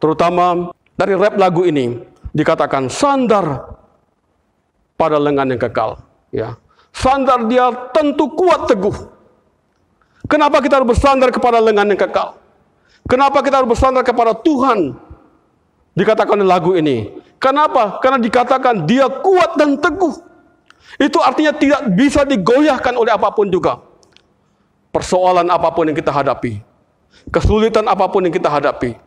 Terutama dari rap lagu ini dikatakan sandar pada lengan yang kekal. Ya. Sandar dia tentu kuat teguh. Kenapa kita harus bersandar kepada lengan yang kekal? Kenapa kita harus bersandar kepada Tuhan? Dikatakan di lagu ini. Kenapa? Karena dikatakan dia kuat dan teguh. Itu artinya tidak bisa digoyahkan oleh apapun juga. Persoalan apapun yang kita hadapi, kesulitan apapun yang kita hadapi,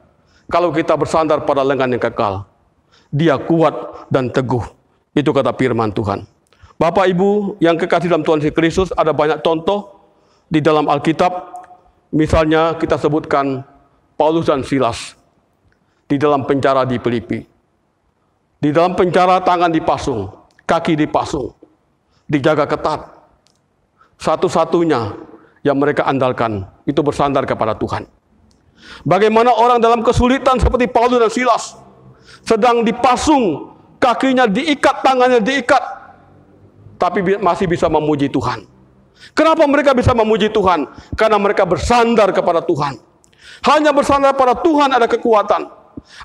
kalau kita bersandar pada lengan yang kekal, dia kuat dan teguh. Itu kata firman Tuhan. Bapak Ibu yang kekasih dalam Tuhan Yesus Kristus, ada banyak contoh di dalam Alkitab. Misalnya kita sebutkan Paulus dan Silas di dalam penjara di Filipi. Di dalam penjara tangan dipasung, kaki dipasung, dijaga ketat. Satu-satunya yang mereka andalkan itu bersandar kepada Tuhan. Bagaimana orang dalam kesulitan seperti Paulus dan Silas sedang dipasung, kakinya diikat, tangannya diikat, tapi masih bisa memuji Tuhan. Kenapa mereka bisa memuji Tuhan? Karena mereka bersandar kepada Tuhan. Hanya bersandar pada Tuhan ada kekuatan.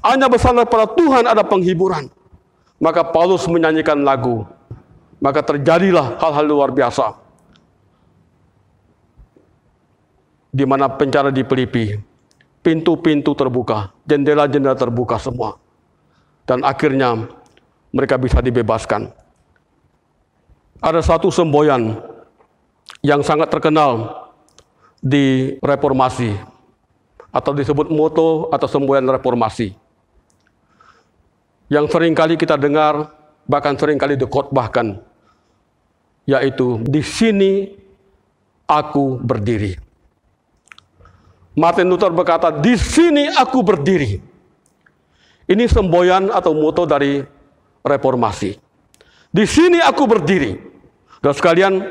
Hanya bersandar pada Tuhan ada penghiburan. Maka Paulus menyanyikan lagu. Maka terjadilah hal-hal luar biasa. Di mana penjara di Filipi, pintu-pintu terbuka, jendela-jendela terbuka semua. Dan akhirnya mereka bisa dibebaskan. Ada satu semboyan yang sangat terkenal di reformasi, atau disebut moto atau semboyan reformasi, yang seringkali kita dengar, bahkan seringkali dikhotbahkan, yaitu di sini aku berdiri. Martin Luther berkata, di sini aku berdiri. Ini semboyan atau moto dari reformasi. Di sini aku berdiri. Dan sekalian,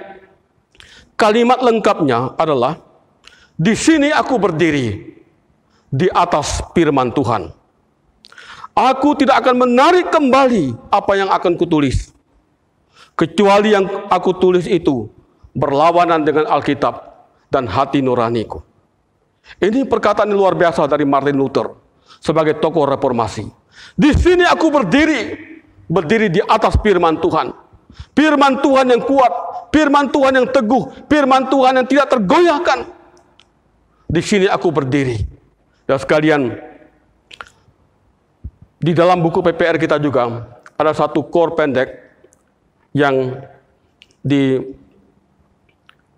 kalimat lengkapnya adalah, di sini aku berdiri di atas firman Tuhan. Aku tidak akan menarik kembali apa yang akan kutulis, kecuali yang aku tulis itu berlawanan dengan Alkitab dan hati nuraniku. Ini perkataan yang luar biasa dari Martin Luther sebagai tokoh reformasi. Di sini aku berdiri berdiri di atas firman Tuhan. Firman Tuhan yang kuat, firman Tuhan yang teguh, firman Tuhan yang tidak tergoyahkan. Di sini aku berdiri. Dan sekalian, di dalam buku PPR kita juga ada satu core pendek yang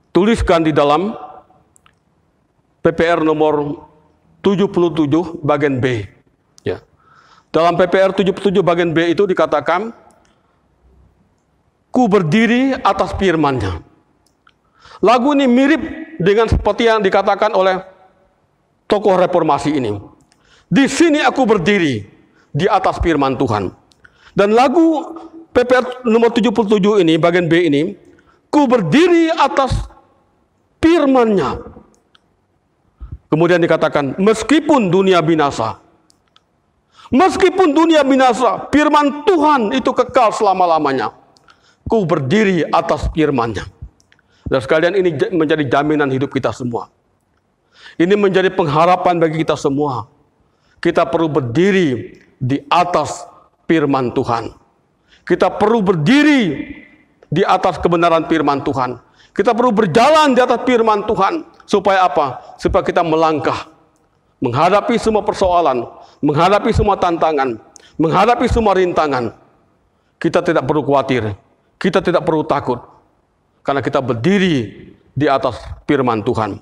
dituliskan di dalam PPR nomor 77 bagian B. Ya. Dalam PPR 77 bagian B itu dikatakan, ku berdiri atas firman-Nya. Lagu ini mirip dengan seperti yang dikatakan oleh tokoh reformasi ini. Di sini aku berdiri di atas firman Tuhan. Dan lagu PPR nomor 77 ini, bagian B ini, ku berdiri atas firman-Nya. Kemudian dikatakan, meskipun dunia binasa. Meskipun dunia binasa, firman Tuhan itu kekal selama-lamanya. Ku berdiri atas firman-Nya. Dan sekalian, ini menjadi jaminan hidup kita semua. Ini menjadi pengharapan bagi kita semua. Kita perlu berdiri di atas firman Tuhan. Kita perlu berdiri di atas kebenaran firman Tuhan. Kita perlu berjalan di atas firman Tuhan. Supaya apa? Supaya kita melangkah. Menghadapi semua persoalan. Menghadapi semua tantangan. Menghadapi semua rintangan. Kita tidak perlu khawatir. Kita tidak perlu takut. Karena kita berdiri di atas firman Tuhan.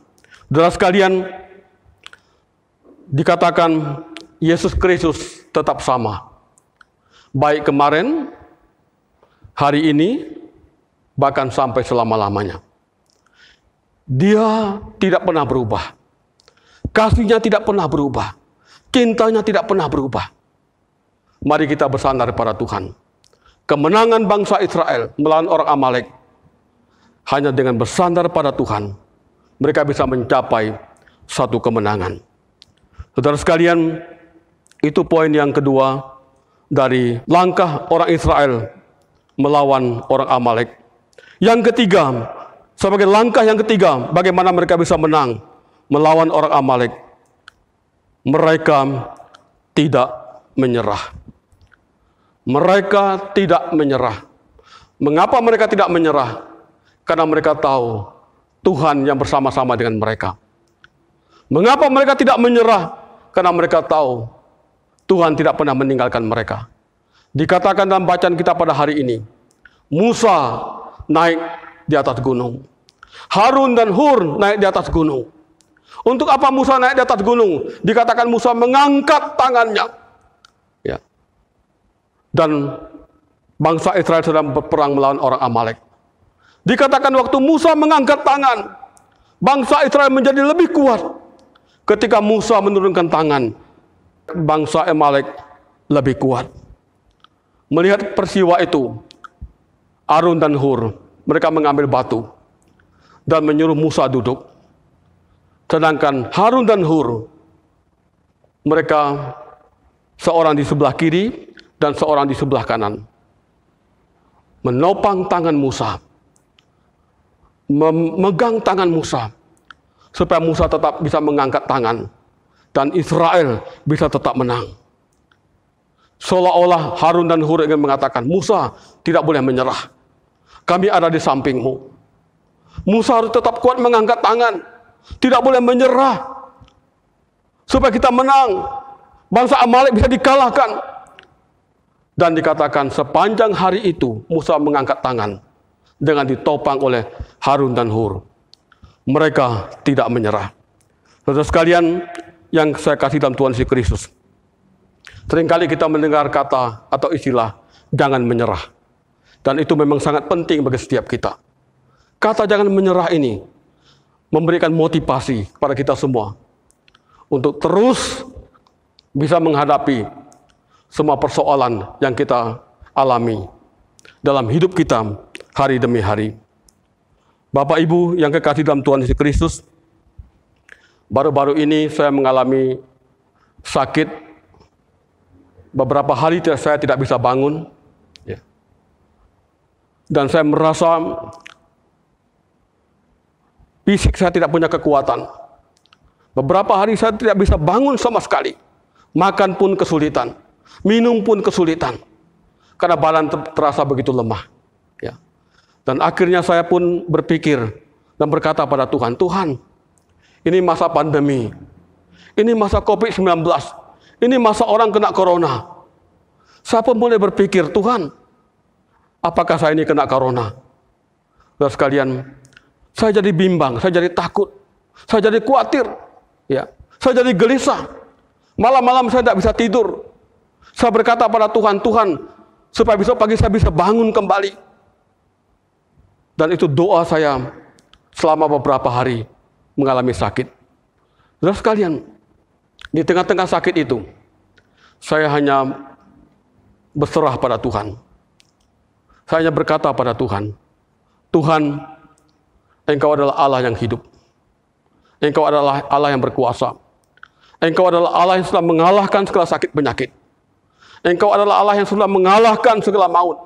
Saudara sekalian, dikatakan Yesus Kristus tetap sama. Baik kemarin, hari ini, bahkan sampai selama-lamanya. Dia tidak pernah berubah. Kasih-Nya tidak pernah berubah. Cintanya tidak pernah berubah. Mari kita bersandar pada Tuhan. Kemenangan bangsa Israel melawan orang Amalek hanya dengan bersandar pada Tuhan mereka bisa mencapai satu kemenangan. Saudara sekalian, itu poin yang kedua dari langkah orang Israel melawan orang Amalek. Yang ketiga, sebagai langkah yang ketiga, bagaimana mereka bisa menang melawan orang Amalek? Mereka tidak menyerah. Mereka tidak menyerah. Mengapa mereka tidak menyerah? Karena mereka tahu Tuhan yang bersama-sama dengan mereka. Mengapa mereka tidak menyerah? Karena mereka tahu Tuhan tidak pernah meninggalkan mereka. Dikatakan dalam bacaan kita pada hari ini, Musa naik di atas gunung. Harun dan Hur naik di atas gunung. Untuk apa Musa naik di atas gunung? Dikatakan Musa mengangkat tangannya. Ya. Dan bangsa Israel sedang berperang melawan orang Amalek. Dikatakan waktu Musa mengangkat tangan, bangsa Israel menjadi lebih kuat. Ketika Musa menurunkan tangan, bangsa Amalek lebih kuat. Melihat peristiwa itu, Harun dan Hur, mereka mengambil batu dan menyuruh Musa duduk. Sedangkan Harun dan Hur, mereka seorang di sebelah kiri dan seorang di sebelah kanan, menopang tangan Musa, memegang tangan Musa, supaya Musa tetap bisa mengangkat tangan dan Israel bisa tetap menang. Seolah-olah Harun dan Hur ingin mengatakan, Musa tidak boleh menyerah. Kami ada di sampingmu. Musa harus tetap kuat mengangkat tangan, tidak boleh menyerah, supaya kita menang. Bangsa Amalek bisa dikalahkan. Dan dikatakan sepanjang hari itu Musa mengangkat tangan dengan ditopang oleh Harun dan Hur. Mereka tidak menyerah. Saudara sekalian yang saya kasih dalam Tuhan Yesus Kristus, seringkali kita mendengar kata atau istilah jangan menyerah. Dan itu memang sangat penting bagi setiap kita. Kata jangan menyerah ini memberikan motivasi kepada kita semua untuk terus bisa menghadapi semua persoalan yang kita alami dalam hidup kita hari demi hari. Bapak Ibu yang kekasih dalam Tuhan Yesus Kristus, baru-baru ini saya mengalami sakit. Beberapa hari saya tidak bisa bangun. Dan saya merasa fisik saya tidak punya kekuatan. Beberapa hari saya tidak bisa bangun sama sekali. Makan pun kesulitan. Minum pun kesulitan. karena badan terasa begitu lemah. Ya. Dan akhirnya saya pun berpikir dan berkata pada Tuhan, Tuhan, ini masa pandemi, ini masa COVID-19, ini masa orang kena corona. Saya pun mulai berpikir, Tuhan, apakah saya ini kena corona? Dan sekalian, saya jadi bimbang, saya jadi takut, saya jadi khawatir, ya, saya jadi gelisah. Malam-malam saya tidak bisa tidur. Saya berkata pada Tuhan, Tuhan, supaya besok pagi saya bisa bangun kembali. Dan itu doa saya selama beberapa hari mengalami sakit. Dan sekalian, di tengah-tengah sakit itu, saya hanya berserah pada Tuhan. Saya hanya berkata pada Tuhan, Tuhan, Engkau adalah Allah yang hidup. Engkau adalah Allah yang berkuasa. Engkau adalah Allah yang sudah mengalahkan segala sakit penyakit. Engkau adalah Allah yang sudah mengalahkan segala maut.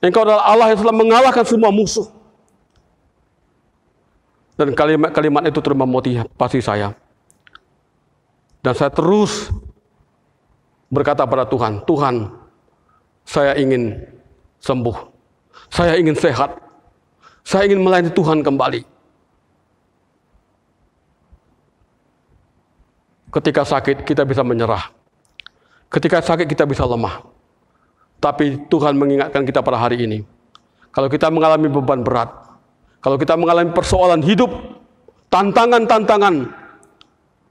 Engkau adalah Allah yang sudah mengalahkan semua musuh. Dan kalimat-kalimat itu terus memotivasi saya. Dan saya terus berkata pada Tuhan, Tuhan, saya ingin sembuh. Saya ingin sehat. Saya ingin melayani Tuhan kembali. Ketika sakit, kita bisa menyerah. Ketika sakit, kita bisa lemah. Tapi Tuhan mengingatkan kita pada hari ini. Kalau kita mengalami beban berat, kalau kita mengalami persoalan hidup, tantangan-tantangan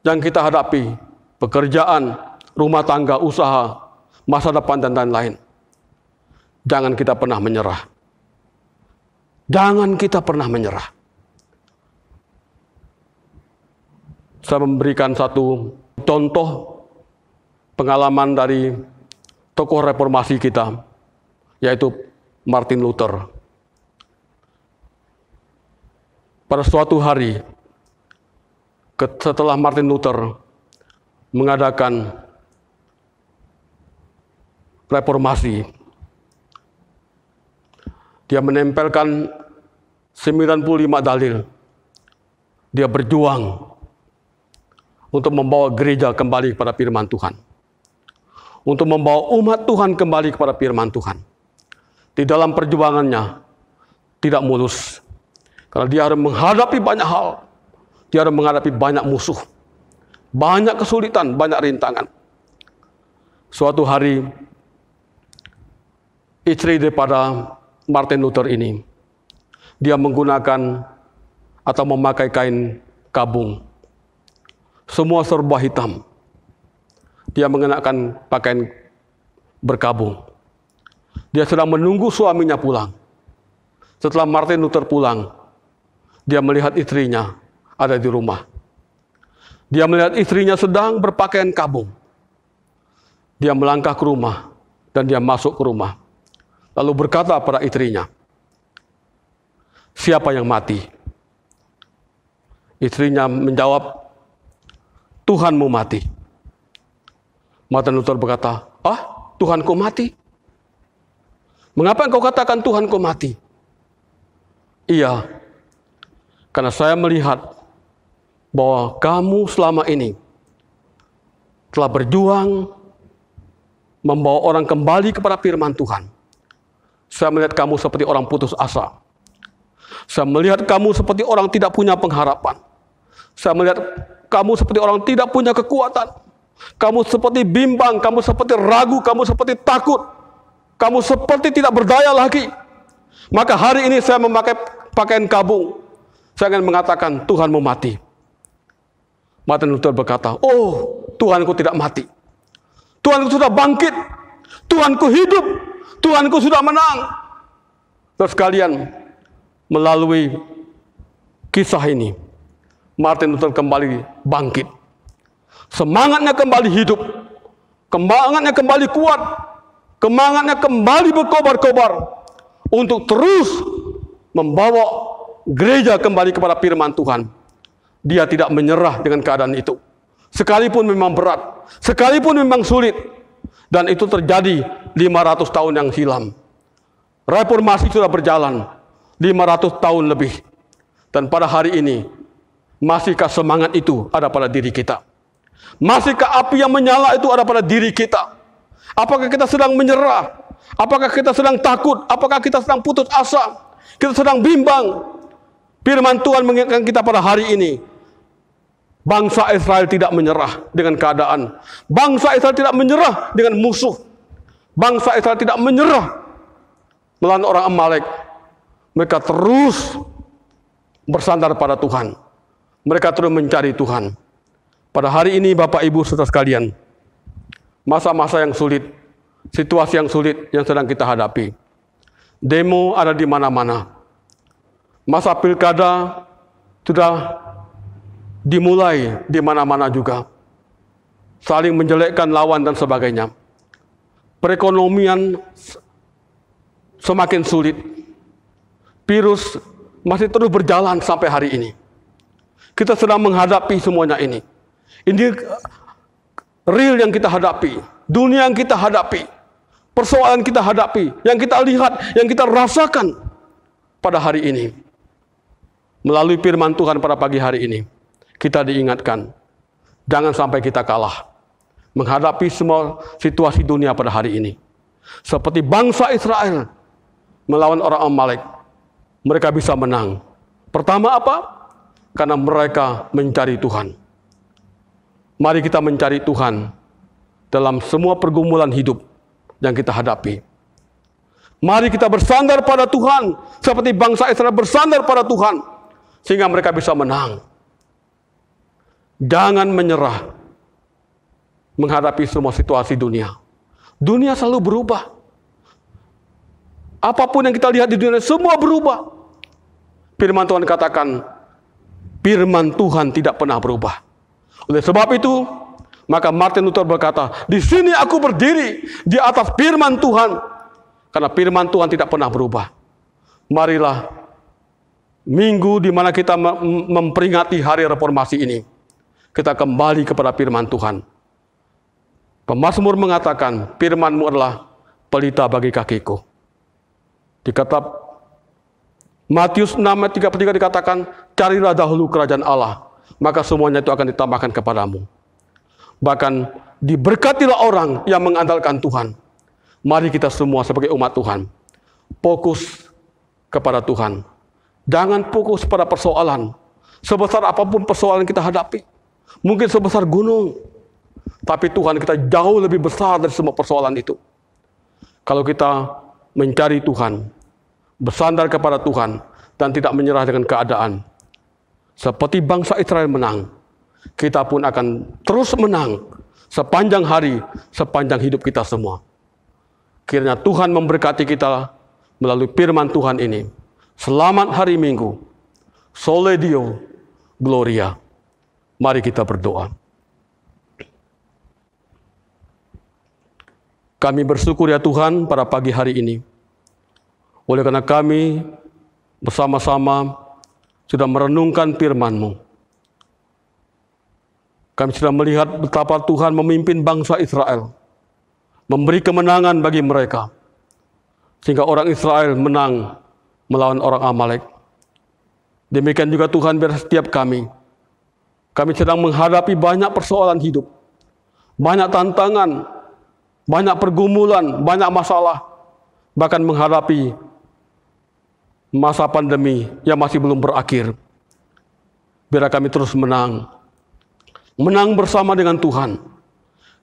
yang kita hadapi, pekerjaan, rumah tangga, usaha, masa depan, dan lain-lain. Jangan kita pernah menyerah. Jangan kita pernah menyerah. Saya memberikan satu contoh pengalaman dari tokoh reformasi kita, yaitu Martin Luther. Pada suatu hari, setelah Martin Luther mengadakan reformasi, dia menempelkan 95 dalil. Dia berjuang untuk membawa gereja kembali kepada firman Tuhan. Untuk membawa umat Tuhan kembali kepada firman Tuhan. Di dalam perjuangannya tidak mulus. Karena dia harus menghadapi banyak hal. Dia harus menghadapi banyak musuh. Banyak kesulitan, banyak rintangan. Suatu hari, istri daripada Martin Luther ini, dia menggunakan atau memakai kain kabung. Semua serba hitam. Dia mengenakan pakaian berkabung. Dia sedang menunggu suaminya pulang. Setelah Martin Luther pulang, dia melihat istrinya ada di rumah. Dia melihat istrinya sedang berpakaian kabung. Dia melangkah ke rumah dan dia masuk ke rumah. Lalu berkata pada istrinya, siapa yang mati? Istrinya menjawab, Tuhanmu mati. Martin Luther berkata, Tuhanku mati? Mengapa engkau katakan Tuhanku mati? Iya, karena saya melihat bahwa kamu selama ini telah berjuang membawa orang kembali kepada firman Tuhan. Saya melihat kamu seperti orang putus asa. Saya melihat kamu seperti orang tidak punya pengharapan. Saya melihat kamu seperti orang tidak punya kekuatan. Kamu seperti bimbang, kamu seperti ragu, kamu seperti takut. Kamu seperti tidak berdaya lagi. Maka hari ini saya memakai pakaian kabung. Saya ingin mengatakan, Tuhanmu mati. Martin Luther berkata, Tuhanku tidak mati. Tuhanku sudah bangkit. Tuhanku hidup. Tuhanku sudah menang. Terus kalian, melalui kisah ini, Martin Luther kembali bangkit. Semangatnya kembali hidup. Semangatnya kembali kuat. Semangatnya kembali berkobar-kobar. Untuk terus membawa gereja kembali kepada firman Tuhan. Dia tidak menyerah dengan keadaan itu. Sekalipun memang berat. Sekalipun memang sulit. Dan itu terjadi 500 tahun yang silam. Reformasi sudah berjalan 500 tahun lebih. Dan pada hari ini, masihkah semangat itu ada pada diri kita? Masihkah api yang menyala itu ada pada diri kita? Apakah kita sedang menyerah? Apakah kita sedang takut? Apakah kita sedang putus asa? Kita sedang bimbang? Firman Tuhan mengingatkan kita pada hari ini. Bangsa Israel tidak menyerah dengan keadaan. Bangsa Israel tidak menyerah dengan musuh. Bangsa Israel tidak menyerah melawan orang Amalek. Mereka terus bersandar pada Tuhan. Mereka terus mencari Tuhan. Pada hari ini Bapak Ibu saudara sekalian, masa-masa yang sulit, situasi yang sulit yang sedang kita hadapi. Demo ada di mana-mana. Masa pilkada sudah dimulai di mana-mana juga. Saling menjelekkan lawan dan sebagainya. Perekonomian semakin sulit. Virus masih terus berjalan sampai hari ini. Kita sedang menghadapi semuanya ini. Ini real yang kita hadapi. Dunia yang kita hadapi. Persoalan kita hadapi. Yang kita lihat, yang kita rasakan pada hari ini. Melalui firman Tuhan pada pagi hari ini, kita diingatkan, jangan sampai kita kalah menghadapi semua situasi dunia pada hari ini. Seperti bangsa Israel melawan orang Amalek, mereka bisa menang. Pertama apa? Karena mereka mencari Tuhan. Mari kita mencari Tuhan dalam semua pergumulan hidup yang kita hadapi. Mari kita bersandar pada Tuhan, seperti bangsa Israel bersandar pada Tuhan, sehingga mereka bisa menang. Jangan menyerah menghadapi semua situasi dunia. Dunia selalu berubah. Apapun yang kita lihat di dunia, semua berubah. Firman Tuhan katakan, firman Tuhan tidak pernah berubah. Oleh sebab itu, maka Martin Luther berkata, di sini aku berdiri di atas firman Tuhan. Karena firman Tuhan tidak pernah berubah. Marilah minggu di mana kita memperingati hari reformasi ini, kita kembali kepada firman Tuhan. Pemazmur mengatakan, firman-Mu adalah pelita bagi kakiku. Di kitab Matius 6:33 dikatakan, carilah dahulu kerajaan Allah, maka semuanya itu akan ditambahkan kepadamu. Bahkan diberkatilah orang yang mengandalkan Tuhan. Mari kita semua sebagai umat Tuhan fokus kepada Tuhan. Jangan fokus pada persoalan. Sebesar apapun persoalan kita hadapi. Mungkin sebesar gunung. Tapi Tuhan kita jauh lebih besar dari semua persoalan itu. Kalau kita mencari Tuhan, bersandar kepada Tuhan, dan tidak menyerah dengan keadaan. Seperti bangsa Israel menang, kita pun akan terus menang sepanjang hari, sepanjang hidup kita semua. Kiranya Tuhan memberkati kita melalui firman Tuhan ini. Selamat hari Minggu. Sole Deo Gloria. Mari kita berdoa. Kami bersyukur ya Tuhan pada pagi hari ini. Oleh karena kami bersama-sama sudah merenungkan firman-Mu. Kami sudah melihat betapa Tuhan memimpin bangsa Israel. Memberi kemenangan bagi mereka. Sehingga orang Israel menang melawan orang Amalek. Demikian juga Tuhan biar setiap kami. Kami sedang menghadapi banyak persoalan hidup. Banyak tantangan. Banyak pergumulan. Banyak masalah. Bahkan menghadapi masa pandemi yang masih belum berakhir. Biar kami terus menang. Menang bersama dengan Tuhan.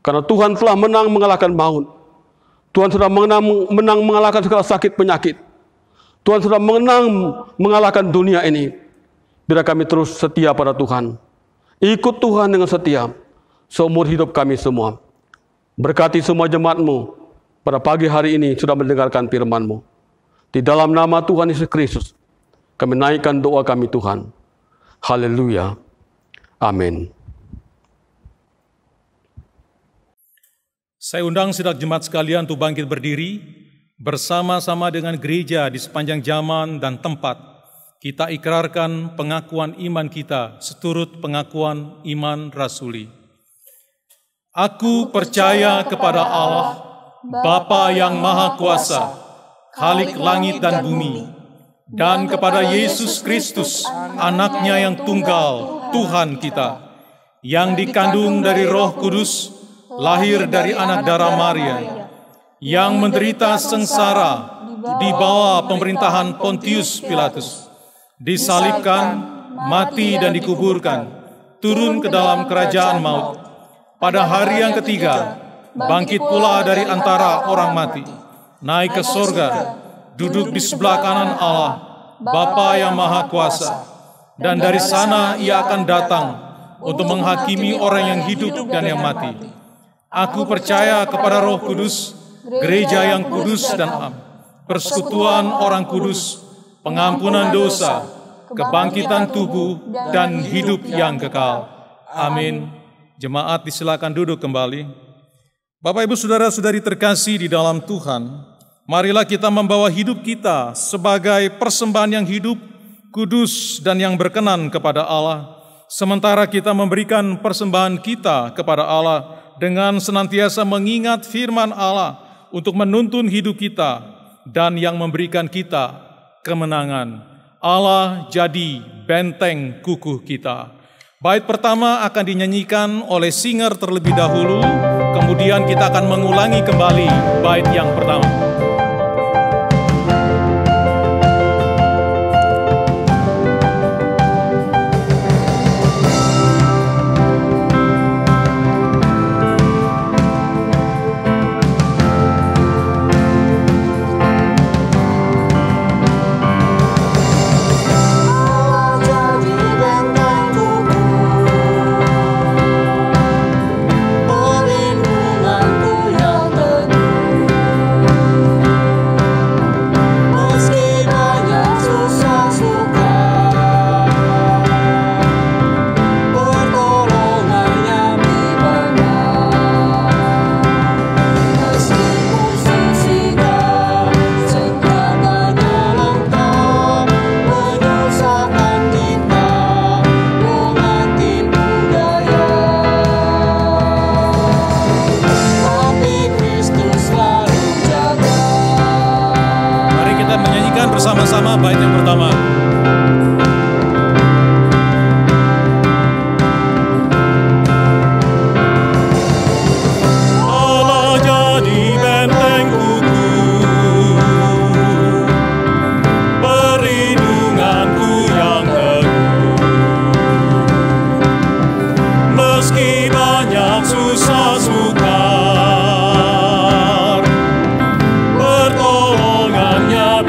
Karena Tuhan telah menang mengalahkan maut. Tuhan sudah menang mengalahkan segala sakit penyakit. Tuhan sudah menang mengalahkan dunia ini. Biar kami terus setia pada Tuhan. Ikut Tuhan dengan setia seumur hidup kami semua. Berkati semua jemaat-Mu pada pagi hari ini sudah mendengarkan firman-Mu. Di dalam nama Tuhan Yesus Kristus, kami naikkan doa kami Tuhan. Haleluya. Amin. Saya undang saudara jemaat sekalian untuk bangkit berdiri, bersama-sama dengan gereja di sepanjang zaman dan tempat. Kita ikrarkan pengakuan iman kita seturut pengakuan iman rasuli. Aku percaya kepada Allah, Bapa yang Maha Kuasa, Khalik langit dan bumi, dan kepada Yesus Kristus, anaknya yang tunggal, Tuhan kita, yang dikandung dari Roh Kudus, lahir dari anak darah Maria, yang menderita sengsara di bawah pemerintahan Pontius Pilatus, disalibkan, mati dan dikuburkan, turun ke dalam kerajaan maut. Pada hari yang ketiga, bangkit pula dari antara orang mati, naik ke sorga, duduk di sebelah kanan Allah, Bapa yang Maha Kuasa, dan dari sana Ia akan datang untuk menghakimi orang yang hidup dan yang mati. Aku percaya kepada Roh Kudus, gereja yang kudus dan am, persekutuan orang kudus, pengampunan dosa, kebangkitan tubuh, dan hidup yang kekal. Amin. Jemaat disilakan duduk kembali. Bapak, Ibu, Saudara-saudari terkasih di dalam Tuhan, marilah kita membawa hidup kita sebagai persembahan yang hidup, kudus, dan yang berkenan kepada Allah, sementara kita memberikan persembahan kita kepada Allah dengan senantiasa mengingat firman Allah untuk menuntun hidup kita dan yang memberikan kita kemenangan. Allah jadi benteng kukuh kita. Bait pertama akan dinyanyikan oleh singer terlebih dahulu, kemudian kita akan mengulangi kembali bait yang pertama. Bersama-sama bait yang pertama. Allah jadi benteng kukuh, perlindunganku yang teguh. Meski banyak susah sukar, pertolongannya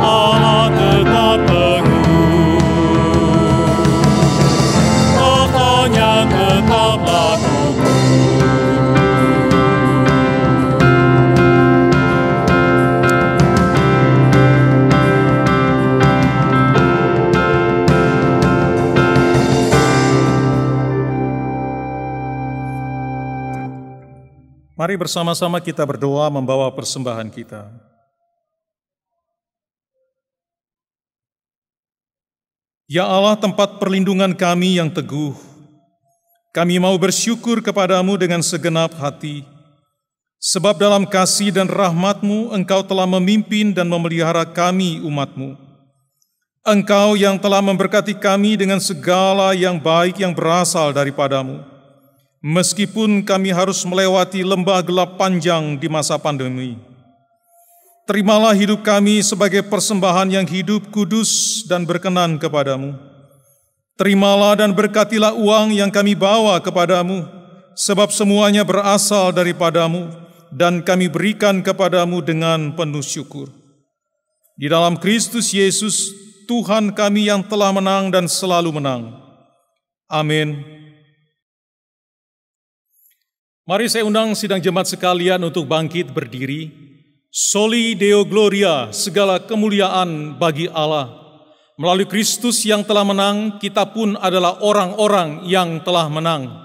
Allah Mari bersama-sama kita berdoa membawa persembahan kita. Ya Allah, tempat perlindungan kami yang teguh, kami mau bersyukur kepadamu dengan segenap hati, sebab dalam kasih dan rahmat-Mu Engkau telah memimpin dan memelihara kami umat-Mu. Engkau yang telah memberkati kami dengan segala yang baik yang berasal daripadamu. Meskipun kami harus melewati lembah gelap panjang di masa pandemi, terimalah hidup kami sebagai persembahan yang hidup, kudus, dan berkenan kepadamu. Terimalah dan berkatilah uang yang kami bawa kepadamu, sebab semuanya berasal daripadamu, dan kami berikan kepadamu dengan penuh syukur. Di dalam Kristus Yesus, Tuhan kami yang telah menang dan selalu menang. Amin. Mari saya undang sidang jemaat sekalian untuk bangkit berdiri. Soli Deo Gloria, segala kemuliaan bagi Allah. Melalui Kristus yang telah menang, kita pun adalah orang-orang yang telah menang.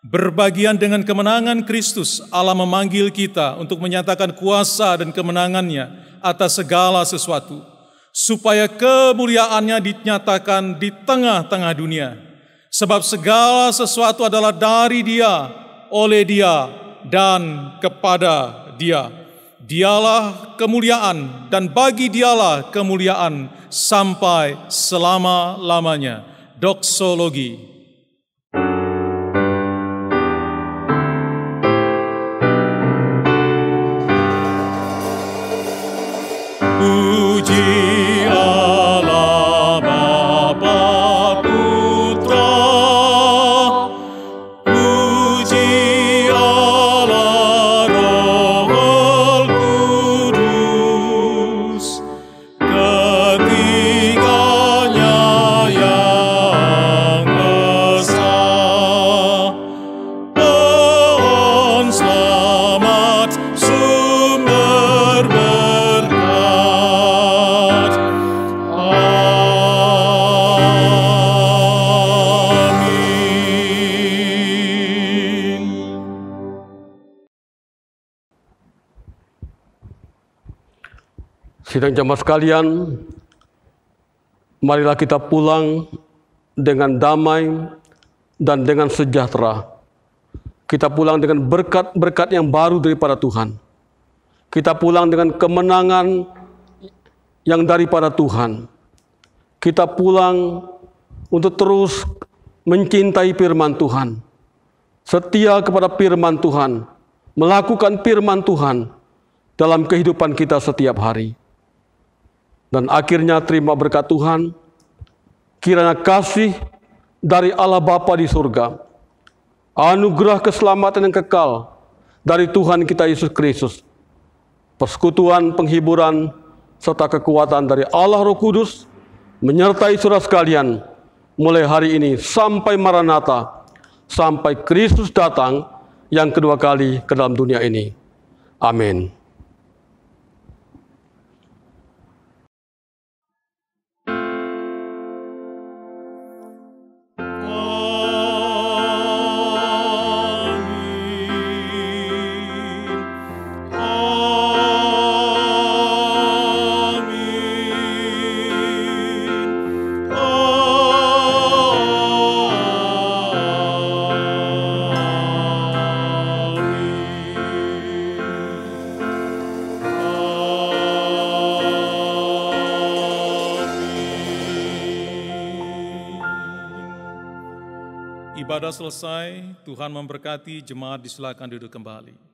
Berbagian dengan kemenangan Kristus, Allah memanggil kita untuk menyatakan kuasa dan kemenangannya atas segala sesuatu, supaya kemuliaannya dinyatakan di tengah-tengah dunia. Sebab segala sesuatu adalah dari Dia, oleh Dia, dan kepada Dia. Dialah kemuliaan, dan bagi Dialah kemuliaan sampai selama-lamanya. Doksologi. Puji Allah Bapa Putra, puji Allah Roh Kudus, ketiganya yang esa. Pohon selamat sumber berkat. Amin. Sidang jemaat sekalian, marilah kita pulang dengan damai dan dengan sejahtera. Kita pulang dengan berkat-berkat yang baru daripada Tuhan. Kita pulang dengan kemenangan yang daripada Tuhan. Kita pulang untuk terus mencintai firman Tuhan, setia kepada firman Tuhan, melakukan firman Tuhan dalam kehidupan kita setiap hari. Dan akhirnya terima berkat Tuhan, kiranya kasih dari Allah Bapa di surga, anugerah keselamatan yang kekal dari Tuhan kita Yesus Kristus, persekutuan, penghiburan, serta kekuatan dari Allah Roh Kudus, menyertai saudara sekalian, mulai hari ini sampai Maranatha, sampai Kristus datang yang kedua kali ke dalam dunia ini. Amin. Ibadah selesai, Tuhan memberkati, jemaat disilakan duduk kembali.